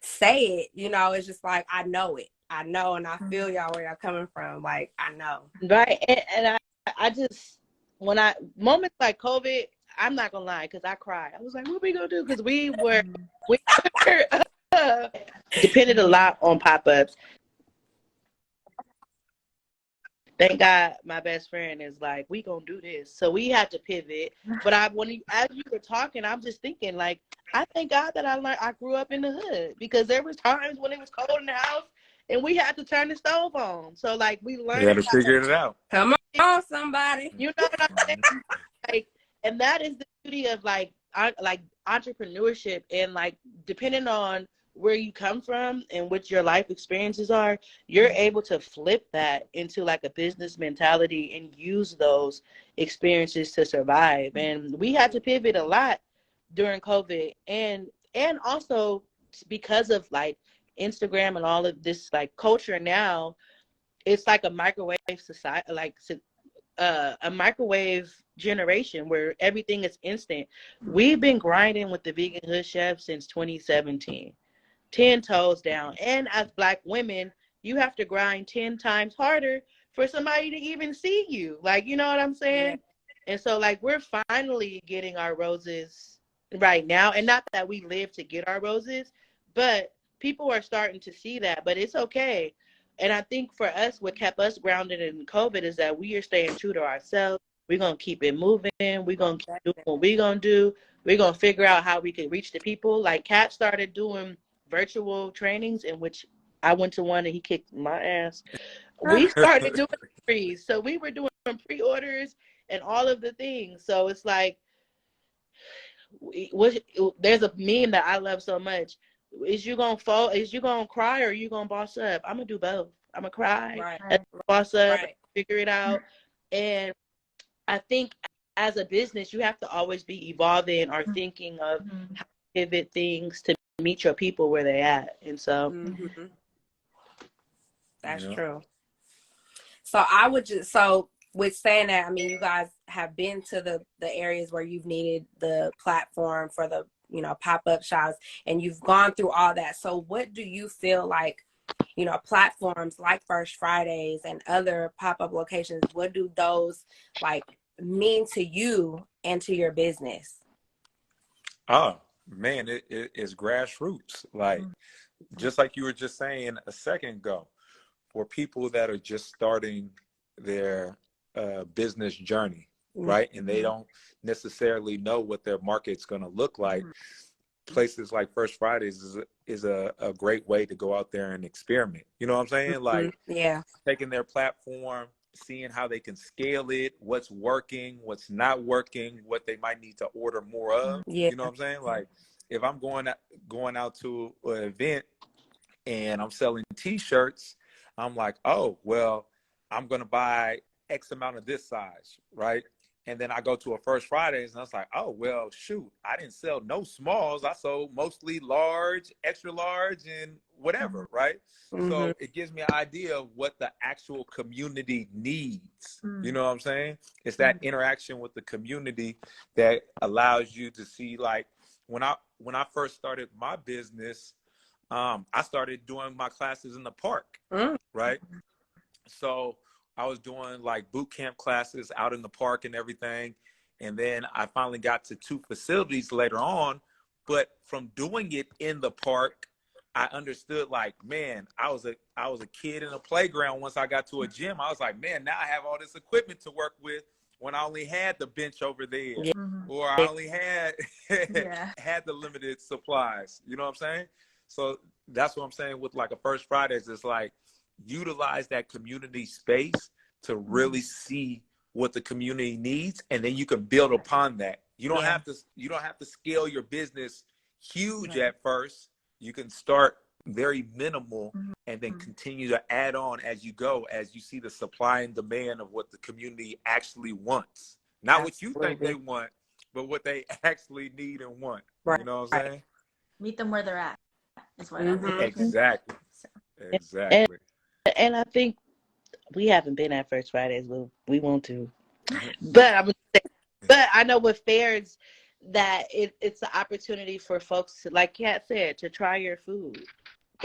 [SPEAKER 1] say it, you know, it's just like, I know it. I know, and I feel y'all where y'all coming from. Like, I know.
[SPEAKER 4] Right. And I just, moments like COVID, I'm not gonna lie, because I cried. I was like, what we gonna do? Because we were depended a lot on pop-ups. Thank God my best friend is like, we gonna do this. So we had to pivot. But as you were talking, I'm just thinking, like, I thank God that I grew up in the hood, because there was times when it was cold in the house and we had to turn the stove on. So like we learned.
[SPEAKER 3] You had to figure it out.
[SPEAKER 1] Come on, somebody.
[SPEAKER 4] You know what I'm saying? Like, and that is the beauty of like entrepreneurship, and like depending on where you come from and what your life experiences are, you're able to flip that into like a business mentality and use those experiences to survive. And we had to pivot a lot during COVID, and also because of like Instagram and all of this like culture now, it's like a microwave society, like a microwave generation where everything is instant. We've been grinding with the Vegan Hood Chef since 2017, 10 toes down. And as Black women, you have to grind 10 times harder for somebody to even see you. Like, you know what I'm saying? Yeah. And so like we're finally getting our roses right now. And not that we live to get our roses, but people are starting to see that. But it's okay. And I think for us, what kept us grounded in COVID is that we are staying true to ourselves. We're going to keep it moving. We're going to keep doing what we're going to do. We're going to figure out how we can reach the people. Like Kat started doing virtual trainings, in which I went to one and he kicked my ass. We started doing freeze. So we were doing pre-orders and all of the things. So it's like, there's a meme that I love so much. Is you gonna fall? Is you gonna cry, or are you gonna boss up? I'm gonna do both. I'm gonna cry, boss up, figure it out. And I think as a business, you have to always be evolving or thinking of how to pivot things to meet your people where they're at. And so
[SPEAKER 1] that's true. So I would just, so with saying that, I mean, you guys have been to the areas where you've needed the platform for the, you know, pop-up shops, and you've gone through all that. So what do you feel like, you know, platforms like First Fridays and other pop-up locations, what do those like mean to you and to your business?
[SPEAKER 3] Oh man, it is grassroots. Like just like you were just saying a second ago, for people that are just starting their business journey, right? And they don't necessarily know what their market's going to look like. Places like First Fridays is a great way to go out there and experiment. You know what I'm saying? Like taking their platform, seeing how they can scale it, what's working, what's not working, what they might need to order more of. You know what I'm saying? Like if I'm going out to an event and I'm selling t-shirts, I'm like, oh, well, I'm going to buy X amount of this size, right? And then I go to a First Fridays and I was like, oh, well, shoot, I didn't sell no smalls. I sold mostly large, extra large, and whatever, right? So it gives me an idea of what the actual community needs. You know what I'm saying? It's that interaction with the community that allows you to see, like, when I first started my business, I started doing my classes in the park, right? So I was doing like boot camp classes out in the park and everything. And then I finally got to 2 facilities later on. But from doing it in the park, I understood, like, man, I was a kid in a playground. Once I got to a gym, I was like, man, now I have all this equipment to work with when I only had the bench over there, or I only had had the limited supplies. You know what I'm saying? So that's what I'm saying with like a First Fridays. It's like utilize that community space to really see what the community needs, and then you can build upon that. You don't have to scale your business huge at first. You can start very minimal and then continue to add on as you go, as you see the supply and demand of what the community actually wants. Not what you think they want, but what they actually need and want. You know what I'm saying?
[SPEAKER 2] Meet them where they're at. Is what I'm saying.
[SPEAKER 3] Exactly. Exactly.
[SPEAKER 4] And I think we haven't been at First Fridays, but we want to. But But I know with fairs that it's an opportunity for folks to, like Kat said, to try your food.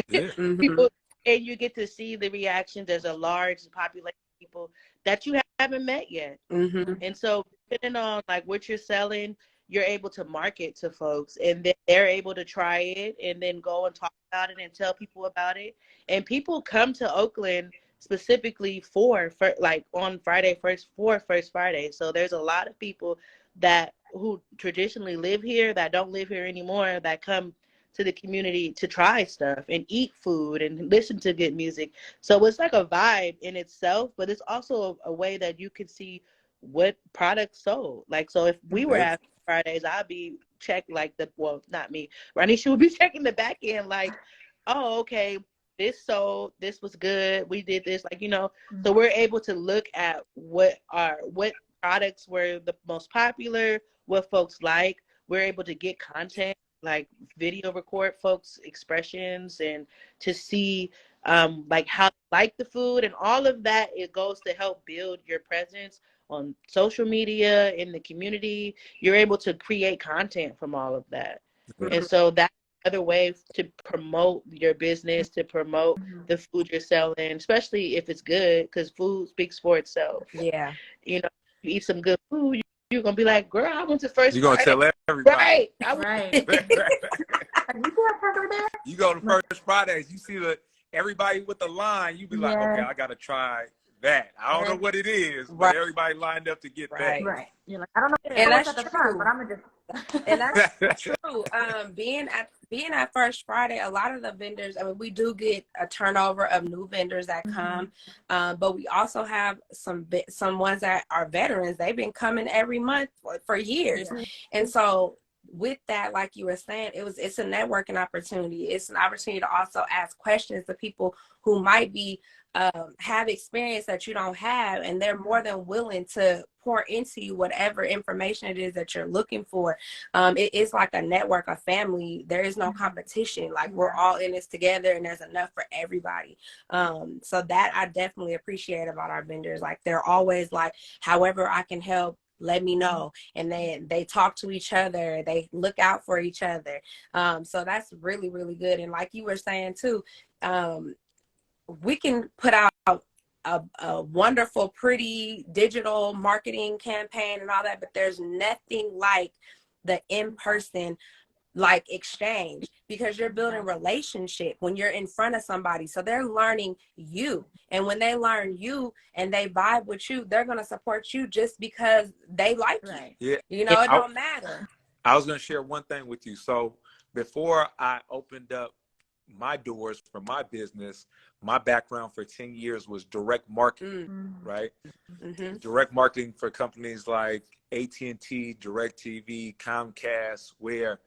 [SPEAKER 3] Yeah.
[SPEAKER 4] People, and you get to see the reactions. There's a large population of people that you haven't met yet. And so depending on like what you're selling, you're able to market to folks, and then they're able to try it and then go and talk about it and tell people about it. And people come to Oakland specifically for like on Friday first for First Friday. So there's a lot of people that who traditionally live here that don't live here anymore that come to the community to try stuff and eat food and listen to good music. So it's like a vibe in itself, but it's also a way that you can see what products sold. Like, so if we were at Fridays, I'd be checking like well, not me, Ranisha would be checking the back end like, oh, okay, this sold, this was good, we did this, like, so we're able to look at what products were the most popular, what folks like. We're able to get content, like video record folks' expressions, and to see like how they like the food and all of that. It goes to help build your presence on social media in the community. You're able to create content from all of that. And so that's another way to promote your business, to promote the food you're selling, especially if it's good, because food speaks for itself.
[SPEAKER 1] Yeah.
[SPEAKER 4] You eat some good food, you're gonna be like, girl, I went to First
[SPEAKER 3] You're gonna
[SPEAKER 4] Friday.
[SPEAKER 3] tell everybody.
[SPEAKER 4] Right.
[SPEAKER 3] You go to First Fridays, you see everybody with the line, you be like, okay, I gotta try that. I don't know what it is, but everybody lined up to get that.
[SPEAKER 2] Right. You're like, I don't know.
[SPEAKER 1] And that's
[SPEAKER 2] at the front, but I'm gonna just.
[SPEAKER 1] And that's true. Being at First Friday, a lot of the vendors, I mean, we do get a turnover of new vendors that come, but we also have some ones that are veterans. They've been coming every month for years, and so with that, like you were saying, it's a networking opportunity. It's an opportunity to also ask questions to people who might be have experience that you don't have, and they're more than willing to pour into you whatever information it is that you're looking for. It is like a network, a family. There is no competition. Like, we're all in this together, and there's enough for everybody. So that I definitely appreciate about our vendors. Like, they're always like, however I can help, let me know. And then they talk to each other, they look out for each other. So that's really, really good. And like you were saying too, we can put out a wonderful, pretty digital marketing campaign and all that, but there's nothing like the in-person like exchange, because you're building relationship when you're in front of somebody. So they're learning you, and when they learn you and they vibe with you, they're going to support you just because they like you. It don't matter.
[SPEAKER 3] I was going to share one thing with you. So before I opened up my doors for my business, my background for 10 years was direct marketing, right? Direct marketing for companies like AT&T, DirecTV, Comcast, where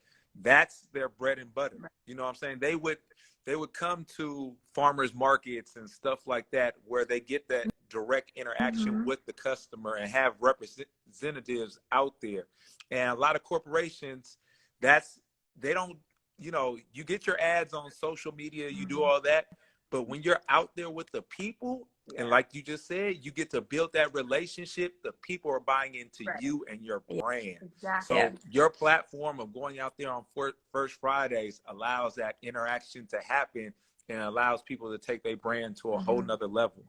[SPEAKER 3] that's their bread and butter. You know what I'm saying? They would come to farmers markets and stuff like that, where they get that direct interaction with the customer and have representatives out there. And a lot of corporations, they don't, you get your ads on social media, you do all that, but when you're out there with the people, and like you just said, you get to build that relationship. The people are buying into you and your brand. So your platform of going out there on First Fridays allows that interaction to happen, and allows people to take their brand to a whole nother level.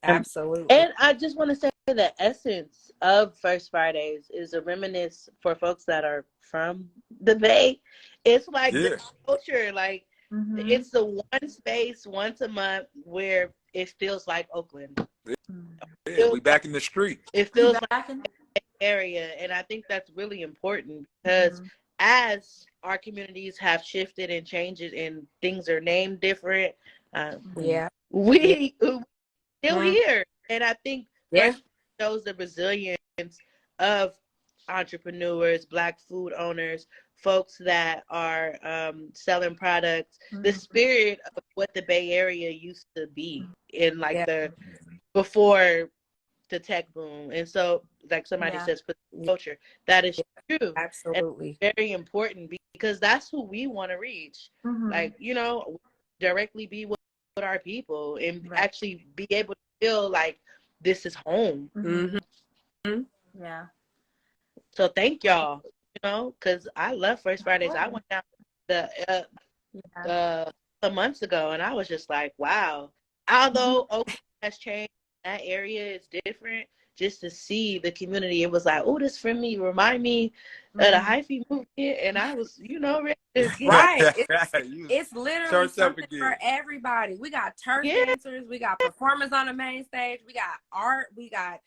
[SPEAKER 1] Absolutely.
[SPEAKER 4] And I just want to say the essence of First Fridays is a reminiscence for folks that are from the Bay. It's like the culture, like it's the one space once a month where it feels like Oakland.
[SPEAKER 3] We back in the street.
[SPEAKER 4] It feels like an area, and I think that's really important, because as our communities have shifted and changed and things are named different, we still here. And I think First shows the resilience of entrepreneurs, Black food owners, folks that are selling products, the spirit of what the Bay Area used to be in like the before the tech boom. And so, like somebody says, for the culture, that is true.
[SPEAKER 1] Absolutely.
[SPEAKER 4] And very important, because that's who we want to reach. Like, directly be with our people and actually be able to feel like this is home.
[SPEAKER 2] Yeah.
[SPEAKER 4] So thank y'all, because I love First Fridays. I went down the some months ago, and I was just like, wow. Although Oakland has changed, that area is different. Just to see the community, it was like, oh, this from me, remind me of the hyphy movement, and I was, ready to get
[SPEAKER 1] Right.
[SPEAKER 3] You
[SPEAKER 1] It's literally
[SPEAKER 3] church up
[SPEAKER 1] something
[SPEAKER 3] again.
[SPEAKER 1] for everybody. We got turf
[SPEAKER 4] yeah.
[SPEAKER 1] dancers, we got performers on the main stage, we got art, we got,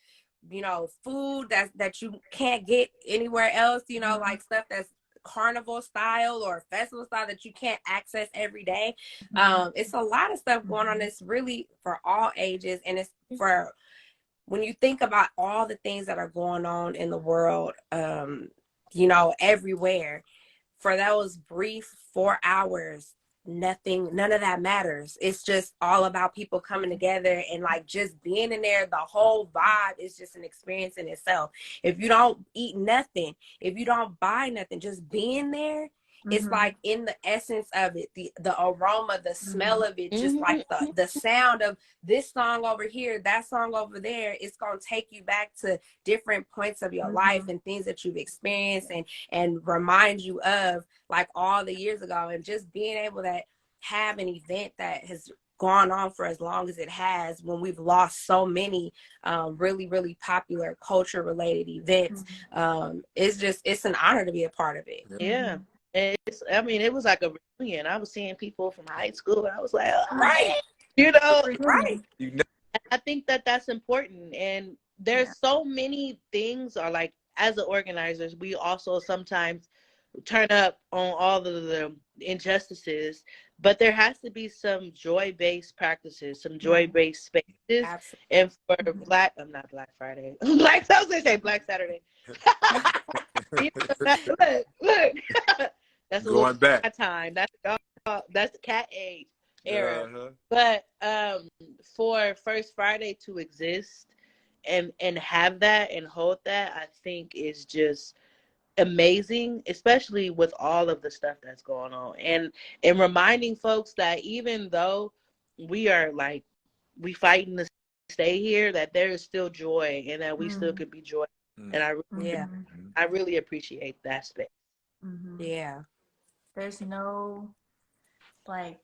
[SPEAKER 1] food that you can't get anywhere else, like stuff that's carnival style or festival style that you can't access every day. It's a lot of stuff going on. It's really for all ages, and it's for when you think about all the things that are going on in the world, everywhere, for those brief 4 hours, none of that matters. It's just all about people coming together and like just being in there. The whole vibe is just an experience in itself. If you don't eat nothing, if you don't buy nothing, just being there, it's like in the essence of it, the aroma, the smell of it, just like the sound of this song over here, that song over there. It's gonna take you back to different points of your life and things that you've experienced, and remind you of like all the years ago. And just being able to have an event that has gone on for as long as it has, when we've lost so many really, really popular culture related events, it's an honor to be a part of it.
[SPEAKER 4] Yeah. It was like a reunion. I was seeing people from high school, and I was like, oh,
[SPEAKER 1] Right. Right.
[SPEAKER 4] I think that that's important. And there's so many things, or like as the organizers, we also sometimes turn up on all of the injustices, but there has to be some joy-based practices, some joy-based spaces.
[SPEAKER 1] Absolutely.
[SPEAKER 4] And for I'm not Black Friday, Black, I was gonna say Black Saturday. Look. That's a
[SPEAKER 3] Going
[SPEAKER 4] little
[SPEAKER 3] back.
[SPEAKER 4] cat time. That's the cat age era. But for First Friday to exist and have that and hold that, I think is just amazing, especially with all of the stuff that's going on, and reminding folks that even though we are like we fighting to stay here, that there is still joy and that we still could be joy. And I really appreciate that space.
[SPEAKER 1] Yeah.
[SPEAKER 2] There's no like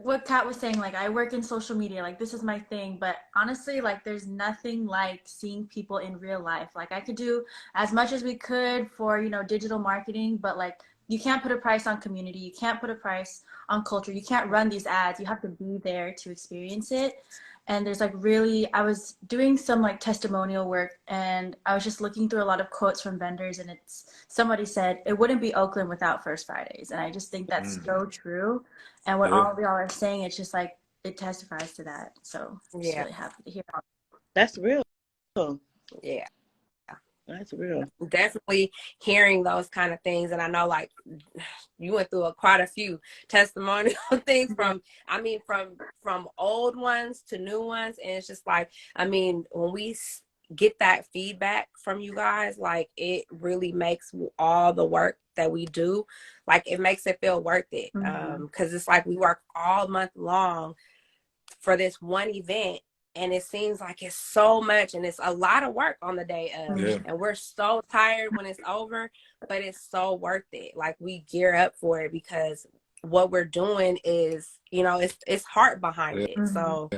[SPEAKER 2] what Kat was saying, like I work in social media, like this is my thing, but honestly, like there's nothing like seeing people in real life. Like I could do as much as we could for, digital marketing, but like you can't put a price on community, you can't put a price on culture, you can't run these ads, you have to be there to experience it. And there's like really, I was doing some like testimonial work, and I was just looking through a lot of quotes from vendors, and somebody said it wouldn't be Oakland without First Fridays, and I just think that's so true. And what all of y'all are saying, it's just like it testifies to that. So I'm just really happy to hear all.
[SPEAKER 4] That's real.
[SPEAKER 1] Yeah.
[SPEAKER 4] That's real.
[SPEAKER 1] Definitely hearing those kind of things. And I know like you went through quite a few testimonial things from old ones to new ones. And it's just like, when we get that feedback from you guys, like it really makes all the work that we do, like it makes it feel worth it. Because it's like we work all month long for this one event, and it seems like it's so much and it's a lot of work on the day of, and we're so tired when it's over, but it's so worth it. Like we gear up for it because what we're doing is, it's heart behind it. So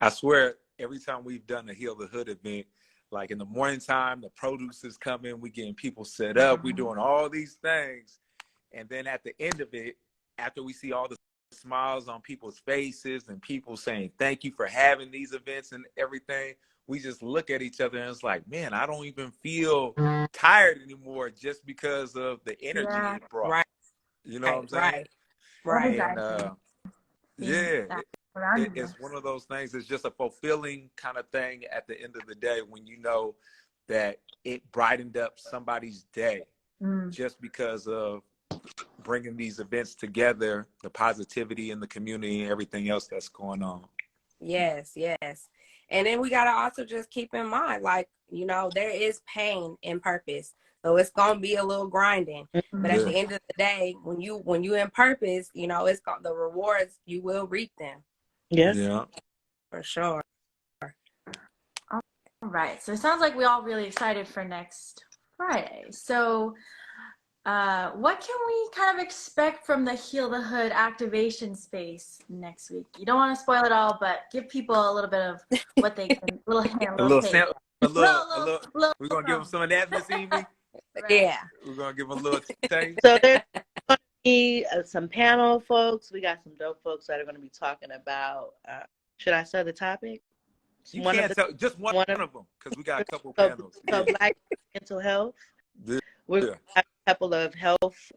[SPEAKER 3] I swear, every time we've done a Heal the Hood event, like in the morning time, the produce is coming, we getting people set up, we doing all these things. And then at the end of it, after we see all the smiles on people's faces and people saying thank you for having these events and everything, we just look at each other and it's like, man, I don't even feel tired anymore just because of the energy it brought.
[SPEAKER 1] Right.
[SPEAKER 3] You know what I'm saying?
[SPEAKER 1] Right.
[SPEAKER 3] And it's one of those things. It's just a fulfilling kind of thing at the end of the day when you know that it brightened up somebody's day just because of bringing these events together, the positivity in the community and everything else that's going on.
[SPEAKER 1] Yes. And then we got to also just keep in mind, like, there is pain in purpose. So it's going to be a little grinding. But at the end of the day, when you in purpose, it's got the rewards, you will reap them.
[SPEAKER 4] Yes.
[SPEAKER 3] Yeah.
[SPEAKER 1] For sure.
[SPEAKER 2] All right. So it sounds like we all really excited for next Friday. So what can we kind of expect from the Heal the Hood activation space next week? You don't want to spoil it all, but give people a little bit of what they can, little hint,
[SPEAKER 3] A
[SPEAKER 2] little
[SPEAKER 3] little
[SPEAKER 2] taste.
[SPEAKER 3] sample, a little. We're gonna give them some of that, Miss Amy.
[SPEAKER 2] Right.
[SPEAKER 1] Yeah.
[SPEAKER 3] We're gonna give them a little taste.
[SPEAKER 4] So there's going to be some panel folks. We got some dope folks that are going to be talking about. Should I say the topic?
[SPEAKER 3] You can't tell just one of them because we got a couple panels.
[SPEAKER 4] So Black mental health.
[SPEAKER 3] Yeah.
[SPEAKER 4] We're going to have a couple of health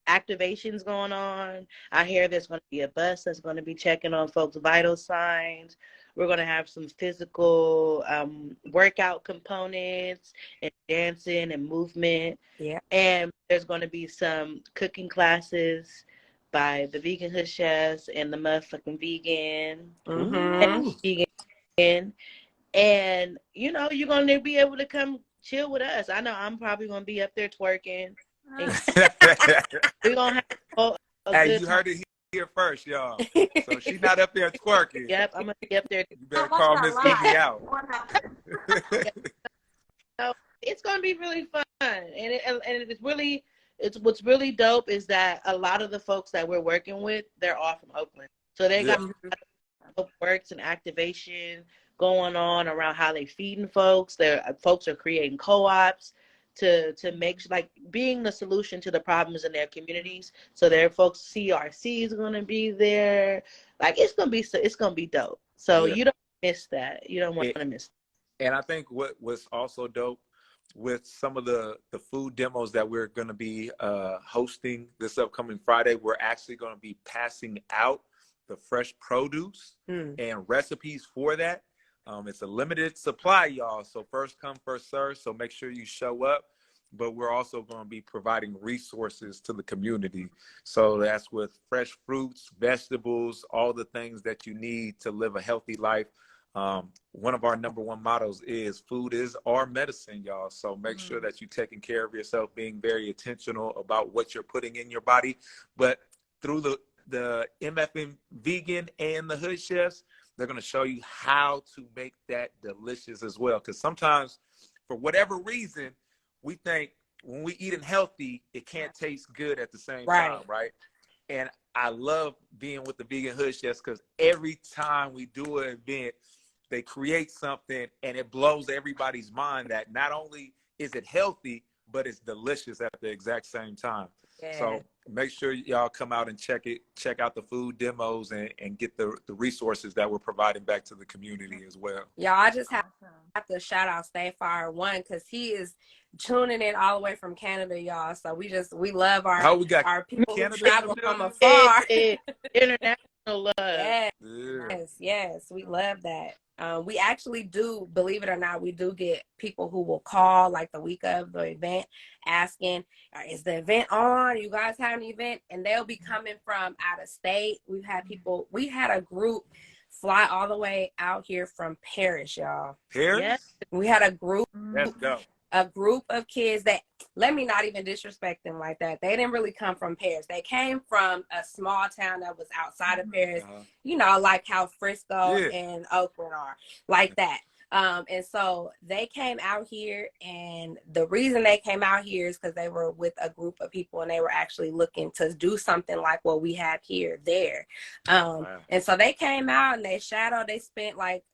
[SPEAKER 4] activations going on. I hear there's going to be a bus that's going to be checking on folks' vital signs. We're going to have some physical workout components and dancing and movement.
[SPEAKER 1] Yeah.
[SPEAKER 4] And there's going to be some cooking classes by the Vegan Hood Chefs and the motherfucking vegan.
[SPEAKER 1] Mm-hmm.
[SPEAKER 4] Vegan. And, you know, you're going to be able to come chill with us. I know I'm probably going to be up there twerking. We're going to have
[SPEAKER 3] hey, you heard it here first, y'all. So she's not up there twerking.
[SPEAKER 4] Yep, I'm going to be up there.
[SPEAKER 3] You better call Miss Amy out.
[SPEAKER 4] So it's going to be really fun. And it's what's really dope is that a lot of the folks that we're working with, they're all from Oakland. So they got works and activation going on around how they feeding folks. Folks are creating co-ops to make like being the solution to the problems in their communities. So their folks CRC is going to be there. Like it's going to be dope. So you don't miss that. You don't want to miss that.
[SPEAKER 3] And I think what was also dope with some of the food demos that we're going to be hosting this upcoming Friday, we're actually going to be passing out the fresh produce and recipes for that. It's a limited supply, y'all. So first come, first serve. So make sure you show up. But we're also going to be providing resources to the community. So that's with fresh fruits, vegetables, all the things that you need to live a healthy life. One of our #1 mottos is food is our medicine, y'all. So make sure that you're taking care of yourself, being very intentional about what you're putting in your body. But through the MFM Vegan and the Hood Chefs, they're going to show you how to make that delicious as well. Because sometimes, for whatever reason, we think when we eating healthy, it can't taste good at the same time, right? And I love being with the Vegan Hood Chefs because every time we do an event, they create something and it blows everybody's mind that not only is it healthy, but it's delicious at the exact same time. Yeah. So make sure y'all come out and check out the food demos and get the resources that we're providing back to the community as well.
[SPEAKER 1] Y'all, I just have to shout out Stay Fire One because he is tuning in all the way from Canada, y'all. So we love our people who travel from afar.
[SPEAKER 4] International love.
[SPEAKER 1] Yes, we love that. We actually do, believe it or not, we do get people who will call like the week of the event asking, is the event on? You guys have an event? And they'll be coming from out of state. We had a group fly all the way out here from Paris, y'all.
[SPEAKER 3] Paris?
[SPEAKER 1] Yes. We had a group.
[SPEAKER 3] Let's go.
[SPEAKER 1] A group of kids that, let me not even disrespect them like that. They didn't really come from Paris. They came from a small town that was outside of Paris, you know, like how Frisco and Oakland are, like that. And so they came out here, and the reason they came out here is because they were with a group of people and they were actually looking to do something like what we have here there. And so they came out and they spent like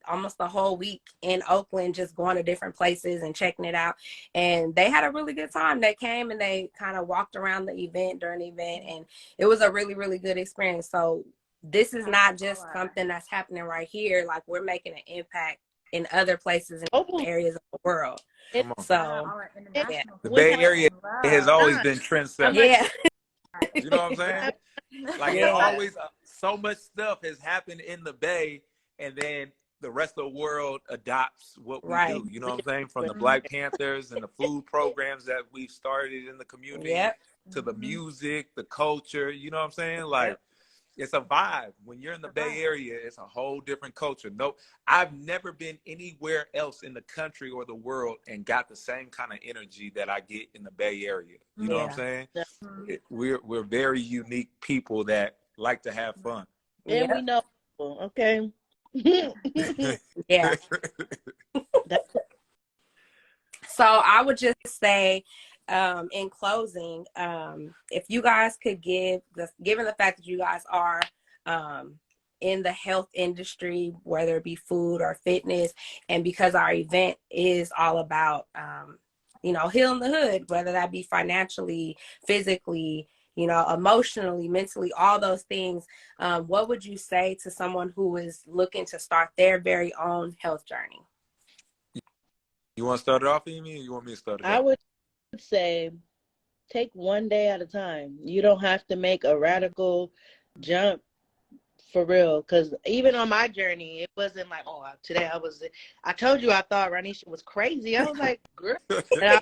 [SPEAKER 1] almost the whole week in Oakland, just going to different places and checking it out. And they had a really good time. They came and they kind of walked around the event during the event, and it was a really, really good experience. So this is not just something that's happening right here. Like, we're making an impact in other places and areas of the world. So
[SPEAKER 3] the Bay Area has always been trendsetter.
[SPEAKER 1] Yeah.
[SPEAKER 3] You know what I'm saying? Like, it always so much stuff has happened in the Bay, and then the rest of the world adopts what we do. You know what I'm saying? From the Black Panthers and the food programs that we've started in the community to the music, the culture. You know what I'm saying? Like, it's a vibe. When you're in the Bay Area, it's a whole different culture. No, I've never been anywhere else in the country or the world and got the same kind of energy that I get in the Bay Area. You know what I'm saying? We're very unique people that like to have fun.
[SPEAKER 4] And we know people, okay?
[SPEAKER 1] So I would just say, in closing, if you guys could given the fact that you guys are in the health industry, whether it be food or fitness, and because our event is all about, healing the hood, whether that be financially, physically, emotionally, mentally, all those things, what would you say to someone who is looking to start their very own health journey?
[SPEAKER 3] You want to start it off, Amy, or you want me to start it
[SPEAKER 4] I
[SPEAKER 3] off?
[SPEAKER 4] would say take one day at a time. You don't have to make a radical jump for real. Because even on my journey, it wasn't like, oh, today I told you I thought Ranisha was crazy. I was like, girl. And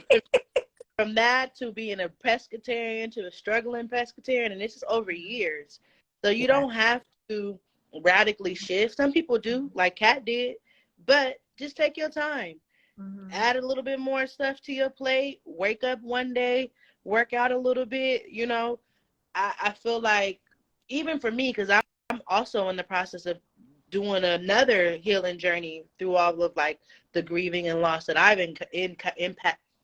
[SPEAKER 4] from that to being a pescatarian to a struggling pescatarian, and this is over years. So you don't have to radically shift. Some people do, like Kat did, but just take your time. Mm-hmm. Add a little bit more stuff to your plate. Wake up one day, work out a little bit. I feel like even for me, because I'm also in the process of doing another healing journey through all of like the grieving and loss that I've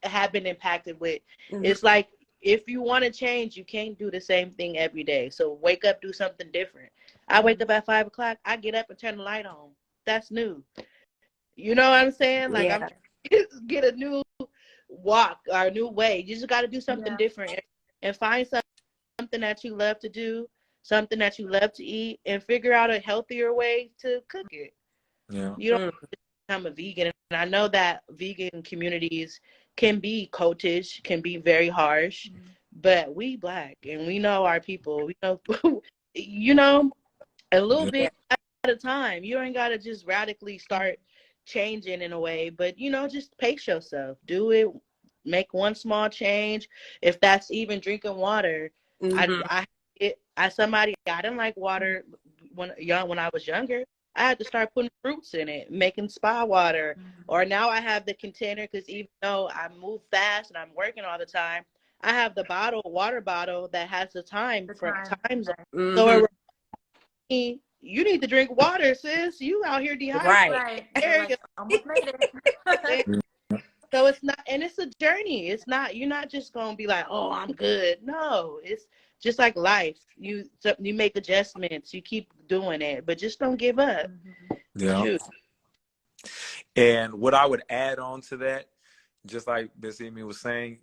[SPEAKER 4] have been impacted with. Mm-hmm. It's like, if you want to change, you can't do the same thing every day. So wake up, do something different. I wake up at 5 o'clock. I get up and turn the light on. That's new. You know what I'm saying? Like, I'm get a new walk or a new way. You just got to do something different and find something that you love to do, something that you love to eat, and figure out a healthier way to cook it. Yeah. You don't become a vegan. And I know that vegan communities can be cultish, can be very harsh, but we Black and we know our people. We know, a little bit at a time. You ain't got to just radically start changing in a way, but just pace yourself. Do it. Make one small change. If that's even drinking water. Mm-hmm. I didn't like water when I was younger. I had to start putting fruits in it, making spa water. Mm-hmm. Or now I have the container, because even though I move fast and I'm working all the time, I have the water bottle that has the time zone. Mm-hmm. So you need to drink water, sis. You out here dehydrated. Right. Almost made it. So it's not, and it's a journey. It's not, you're not just going to be like, oh, I'm good. No, it's just like life. You make adjustments. You keep doing it, but just don't give up.
[SPEAKER 3] Yeah. Shoot. And what I would add on to that, just like Miss Amy was saying,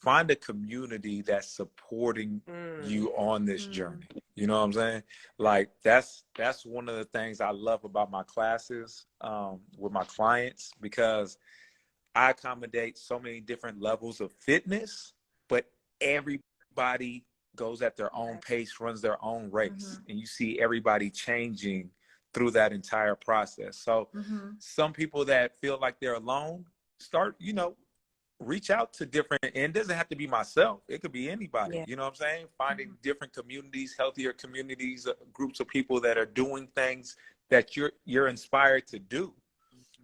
[SPEAKER 3] find a community that's supporting you on this journey. You know what I'm saying? Like, that's one of the things I love about my classes with my clients, because I accommodate so many different levels of fitness, but everybody goes at their own pace, runs their own race, and you see everybody changing through that entire process. So some people that feel like they're alone, start, reach out to different, and it doesn't have to be myself. It could be anybody, you know what I'm saying? Finding different communities, healthier communities, groups of people that are doing things that you're inspired to do.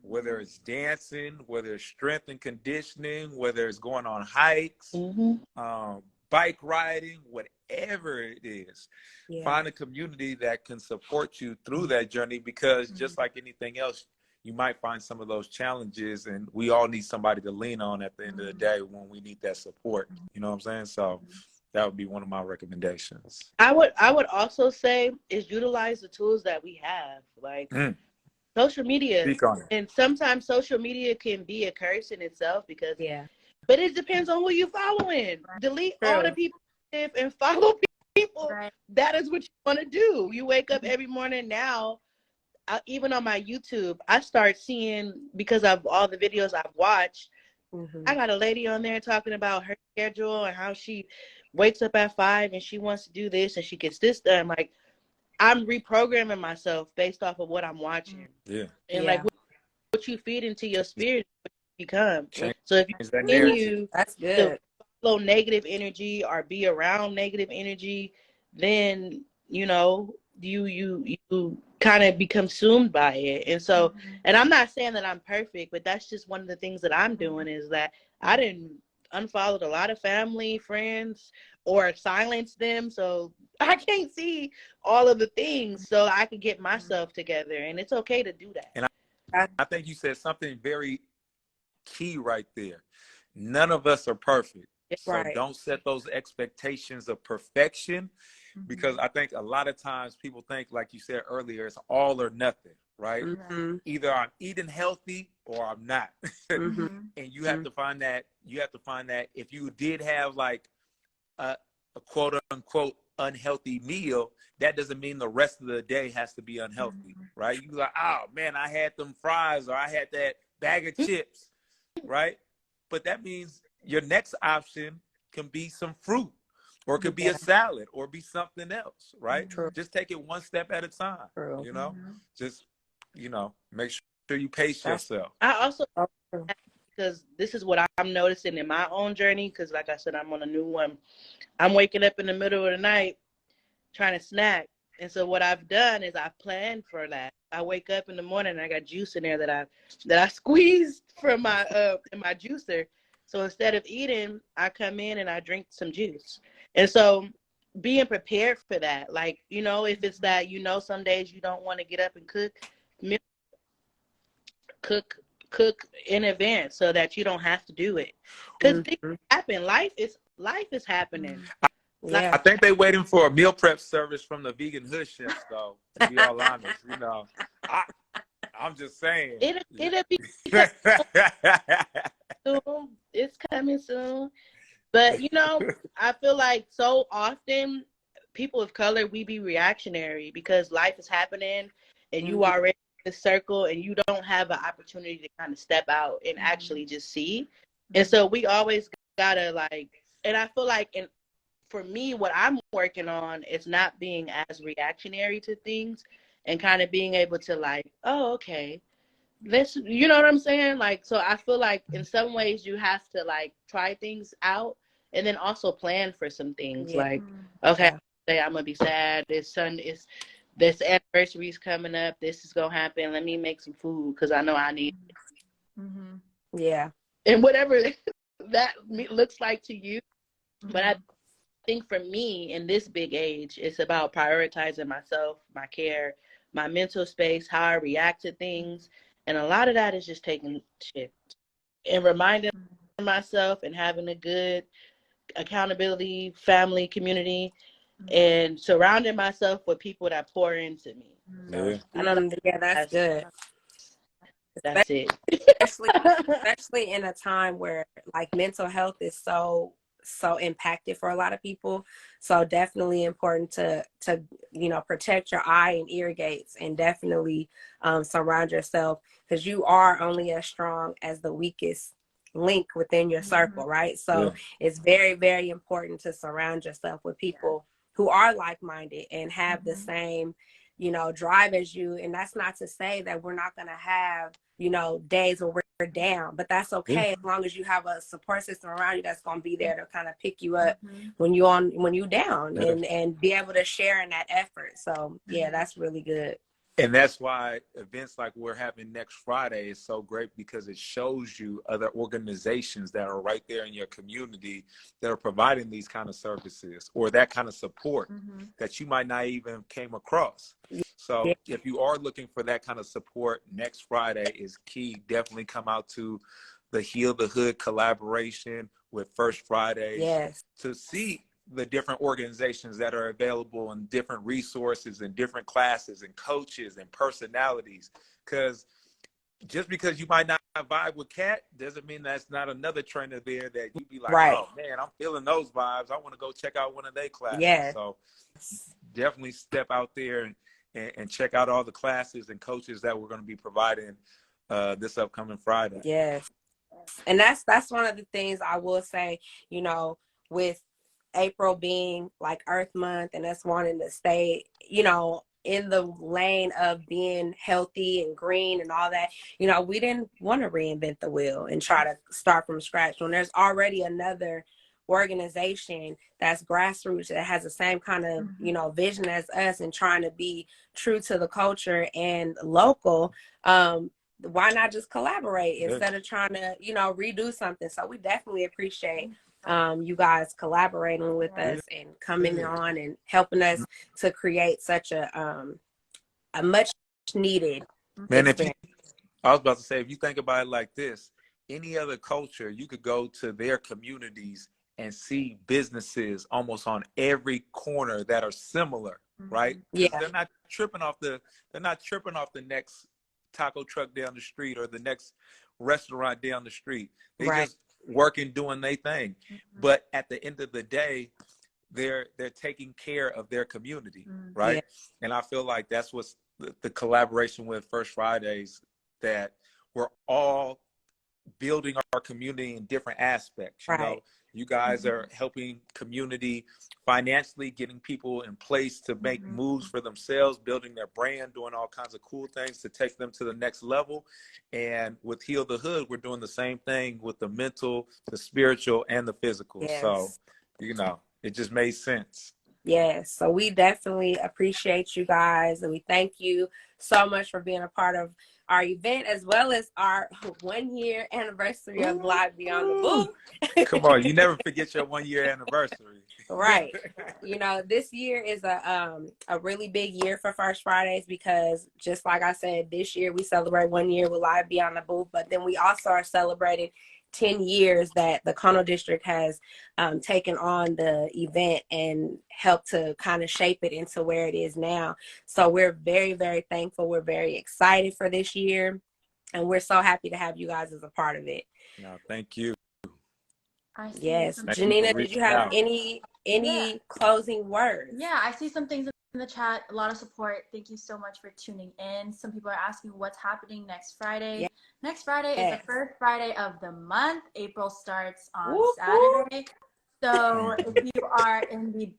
[SPEAKER 3] Whether it's dancing, whether it's strength and conditioning, whether it's going on hikes, bike riding, whatever it is, find a community that can support you through that journey, because just like anything else, you might find some of those challenges, and we all need somebody to lean on at the end of the day when we need that support. You know what I'm saying? So that would be one of my recommendations.
[SPEAKER 4] I would also say is utilize the tools that we have, like social media. And sometimes social media can be a curse in itself, because but it depends on who you're following. Delete all the people and follow people. That is what you want to do. You wake up every morning now. Even on my YouTube, I start seeing, because of all the videos I've watched, I got a lady on there talking about her schedule and how she wakes up at 5 and she wants to do this and she gets this done. Like, I'm reprogramming myself based off of what I'm watching. And like what you feed into your spirit, what you become. So if you continue to follow negative energy or be around negative energy, then you kind of be consumed by it. And so, and I'm not saying that I'm perfect, but that's just one of the things that I'm doing, is that I didn't unfollowed a lot of family, friends, or silenced them. So I can't see all of the things, so I can get myself together. And it's okay to do that.
[SPEAKER 3] And I think you said something very key right there. None of us are perfect. So
[SPEAKER 1] Right.
[SPEAKER 3] don't set those expectations of perfection, because I think a lot of times people think, like you said earlier, it's all or nothing, right?
[SPEAKER 1] Mm-hmm.
[SPEAKER 3] Either I'm eating healthy or I'm not.
[SPEAKER 1] Mm-hmm.
[SPEAKER 3] And you have to find that, if you did have like a quote unquote unhealthy meal, that doesn't mean the rest of the day has to be unhealthy, right? You like, oh man, I had them fries, or I had that bag of chips, right? But that means your next option can be some fruit, or it could be a salad, or be something else, right?
[SPEAKER 1] True.
[SPEAKER 3] Just take it one step at a time.
[SPEAKER 1] True.
[SPEAKER 3] You know, just make sure you pace yourself.
[SPEAKER 4] I also,
[SPEAKER 1] true.
[SPEAKER 4] because this is what I'm noticing in my own journey, because like I said, I'm on a new one. I'm waking up in the middle of the night trying to snack. And so what I've done is I've planned for that. I wake up in the morning and I got juice in there that I squeezed from my in my juicer. So instead of eating, I come in and I drink some juice. And so being prepared for that, like, if it's that, some days you don't want to get up and cook in advance so that you don't have to do it. Because things happen. Life is happening.
[SPEAKER 1] Yeah.
[SPEAKER 3] I think they waiting for a meal prep service from the vegan hood chefs, though. To be all honest, I'm just saying.
[SPEAKER 4] It'll be soon. It's coming soon. But I feel like so often people of color, we be reactionary because life is happening and you already in the circle and you don't have an opportunity to kind of step out and actually just see. And so we always gotta and I feel like for me, what I'm working on is not being as reactionary to things and kind of being able to oh, okay, you know what I'm saying? So I feel like in some ways you have to try things out and then also plan for some things. Okay, I'm gonna be sad. This anniversary is coming up. This is gonna happen. Let me make some food because I know I need it.
[SPEAKER 1] Yeah.
[SPEAKER 4] And whatever that looks like to you. But I think for me in this big age, it's about prioritizing myself, my care, my mental space, how I react to things. And a lot of that is just taking shit and reminding myself and having a good accountability, family, community, and surrounding myself with people that pour into me. So I know
[SPEAKER 1] That's good.
[SPEAKER 4] That's it.
[SPEAKER 1] especially in a time where mental health is so impacted for a lot of people. So definitely important to protect your eye and ear gates, and definitely surround yourself, because you are only as strong as the weakest link within your circle, right? So it's very, very important to surround yourself with people who are like-minded and have the same drive as you. And that's not to say that we're not going to have days where we're down, but that's okay as long as you have a support system around you that's going to be there to kind of pick you up when you down, and be able to share in that effort. So that's really good.
[SPEAKER 3] And that's why events like we're having next Friday is so great, because it shows you other organizations that are right there in your community that are providing these kind of services or that kind of support that you might not even came across. So if you are looking for that kind of support, next Friday is key. Definitely come out to the Heal the Hood collaboration with First Fridays to see the different organizations that are available and different resources and different classes and coaches and personalities. Because just because you might not vibe with Kat doesn't mean that's not another trainer there that you'd be like, oh man, I'm feeling those vibes. I want to go check out one of their classes. So definitely step out there and check out all the classes and coaches that we're going to be providing this upcoming Friday.
[SPEAKER 1] Yes. And that's one of the things I will say, with April being Earth Month and us wanting to stay, in the lane of being healthy and green and all that, we didn't want to reinvent the wheel and try to start from scratch when there's already another organization that's grassroots that has the same kind of vision as us and trying to be true to the culture and local. Why not just collaborate instead of trying to redo something? So we definitely appreciate you guys collaborating with us and coming on and helping us to create such a much needed
[SPEAKER 3] man
[SPEAKER 1] experience.
[SPEAKER 3] I was about to say, if you think about it like this, any other culture, you could go to their communities and see businesses almost on every corner that are similar, right? Because
[SPEAKER 1] Yeah,
[SPEAKER 3] they're not tripping off the next taco truck down the street or the next restaurant down the street. They
[SPEAKER 1] right.
[SPEAKER 3] just working, doing their thing. But at the end of the day, they're taking care of their community,
[SPEAKER 1] Yeah,
[SPEAKER 3] right? And I feel like that's what's the collaboration with First Fridays, that we're all building our community in different aspects. You
[SPEAKER 1] right.
[SPEAKER 3] know, you guys are helping community financially, getting people in place to make moves for themselves, building their brand, doing all kinds of cool things to take them to the next level. And with Heal the Hood, we're doing the same thing with the mental, the spiritual, and the physical. So,
[SPEAKER 1] Yes.
[SPEAKER 3] you know, it just made sense.
[SPEAKER 1] Yes. So we definitely appreciate you guys, and we thank you so much for being a part of our event, as well as our 1 year anniversary of Live Beyond the
[SPEAKER 3] Ooh.
[SPEAKER 1] Booth.
[SPEAKER 3] Come on, you never forget your 1 year anniversary.
[SPEAKER 1] Right. You know, this year is a really big year for First Fridays, because just like I said, this year we celebrate 1 year with Live Beyond the Booth, but then we also are celebrating 10 years that the Kono District has taken on the event and helped to kind of shape it into where it is now. So we're very, very thankful. We're very excited for this year, and we're so happy to have you guys as a part of it.
[SPEAKER 3] No, thank you.
[SPEAKER 2] I see
[SPEAKER 1] Yes.
[SPEAKER 2] some
[SPEAKER 3] Thank you for
[SPEAKER 1] Janina, did you
[SPEAKER 3] reaching
[SPEAKER 1] have
[SPEAKER 3] out.
[SPEAKER 1] any closing words?
[SPEAKER 2] Yeah, I see some things in the chat. A lot of support. Thank you so much for tuning in. Some people are asking what's happening next Friday.
[SPEAKER 1] Yeah.
[SPEAKER 2] Next Friday is the first Friday of the month. April starts on
[SPEAKER 1] Whoop, whoop.
[SPEAKER 2] Saturday. So if you are in the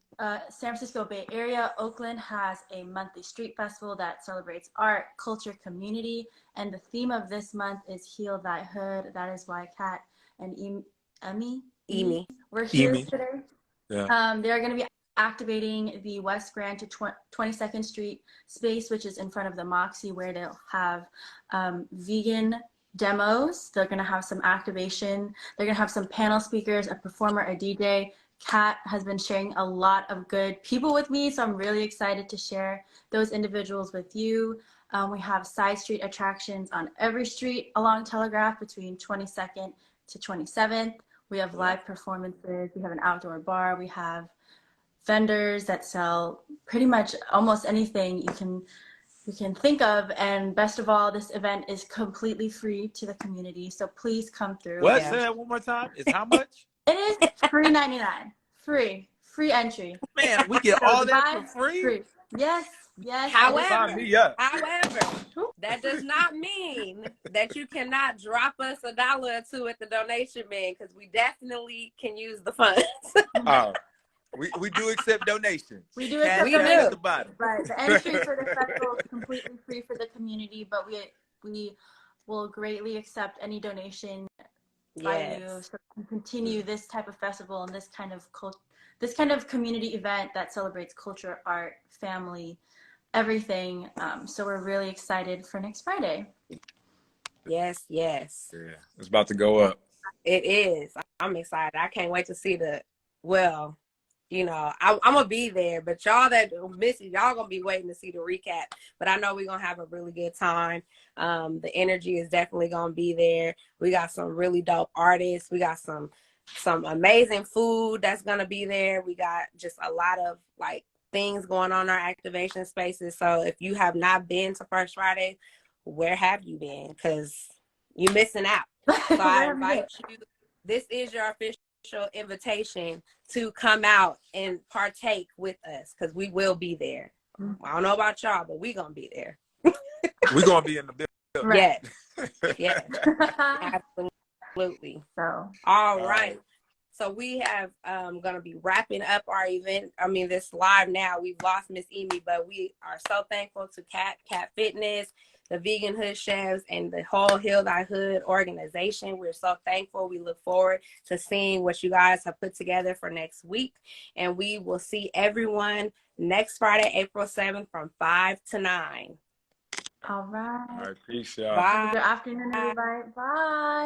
[SPEAKER 2] San Francisco Bay Area, Oakland has a monthly street festival that celebrates art, culture, community. And the theme of this month is Heal Thy Hood. That is why Kat and
[SPEAKER 1] Emi.
[SPEAKER 2] we're here
[SPEAKER 3] Emi.
[SPEAKER 2] today.
[SPEAKER 3] Yeah.
[SPEAKER 2] They're going to be activating the West Grand to 22nd Street space, which is in front of the Moxie, where they'll have vegan demos. They're going to have some activation. They're going to have some panel speakers, a performer, a DJ. Kat has been sharing a lot of good people with me, so I'm really excited to share those individuals with you. We have side street attractions on every street along Telegraph between 22nd to 27th. We have live performances. We have an outdoor bar. We have vendors that sell pretty much almost anything you can think of. And best of all, this event is completely free to the community. So please come through.
[SPEAKER 3] What? Say that one more time. It's how much?
[SPEAKER 2] It is free 99. Free entry.
[SPEAKER 3] Man, we get
[SPEAKER 2] So
[SPEAKER 3] all
[SPEAKER 2] the
[SPEAKER 3] that for
[SPEAKER 2] vibe,
[SPEAKER 3] free?
[SPEAKER 2] free. Yes.
[SPEAKER 3] Sign me up.
[SPEAKER 1] However, that does not mean that you cannot drop us $1 or $2 at the donation bin, because we definitely can use the funds.
[SPEAKER 3] Oh, we do accept donations.
[SPEAKER 2] We do
[SPEAKER 3] Cash
[SPEAKER 2] accept
[SPEAKER 3] App
[SPEAKER 2] donations.
[SPEAKER 3] at the bottom.
[SPEAKER 2] But the entry for the festival is completely free for the community, but we will greatly accept any donation by you, so we can continue this type of festival and this kind of community event that celebrates culture, art, family, everything. So we're really excited for next Friday.
[SPEAKER 1] Yes.
[SPEAKER 3] Yeah, it's about to go up.
[SPEAKER 1] It is. I'm excited. I can't wait to see you know, I'm gonna be there, but y'all that miss it, y'all gonna be waiting to see the recap. But I know we're gonna have a really good time. The energy is definitely gonna be there. We got some really dope artists. We got some amazing food that's gonna be there. We got just a lot of like things going on in our activation spaces. So if you have not been to First Friday, where have you been? Because you're missing out. So I invite you. This is your official invitation to come out and partake with us, because we will be there. I don't know about y'all, but we gonna be there.
[SPEAKER 3] We're gonna be in the building.
[SPEAKER 1] Yes. Yes. Absolutely.
[SPEAKER 2] So
[SPEAKER 1] all right. So we have gonna be wrapping up our event. I mean, this live now. We've lost Miss Emi, but we are so thankful to CatFitness, the Vegan Hood Chefs, and the whole Heal Thy Hood organization. We're so thankful. We look forward to seeing what you guys have put together for next week. And we will see everyone next Friday, April 7th from 5 to 9.
[SPEAKER 2] all right.
[SPEAKER 3] All right, peace, y'all.
[SPEAKER 1] Bye.
[SPEAKER 2] Have a good afternoon, everybody. Bye.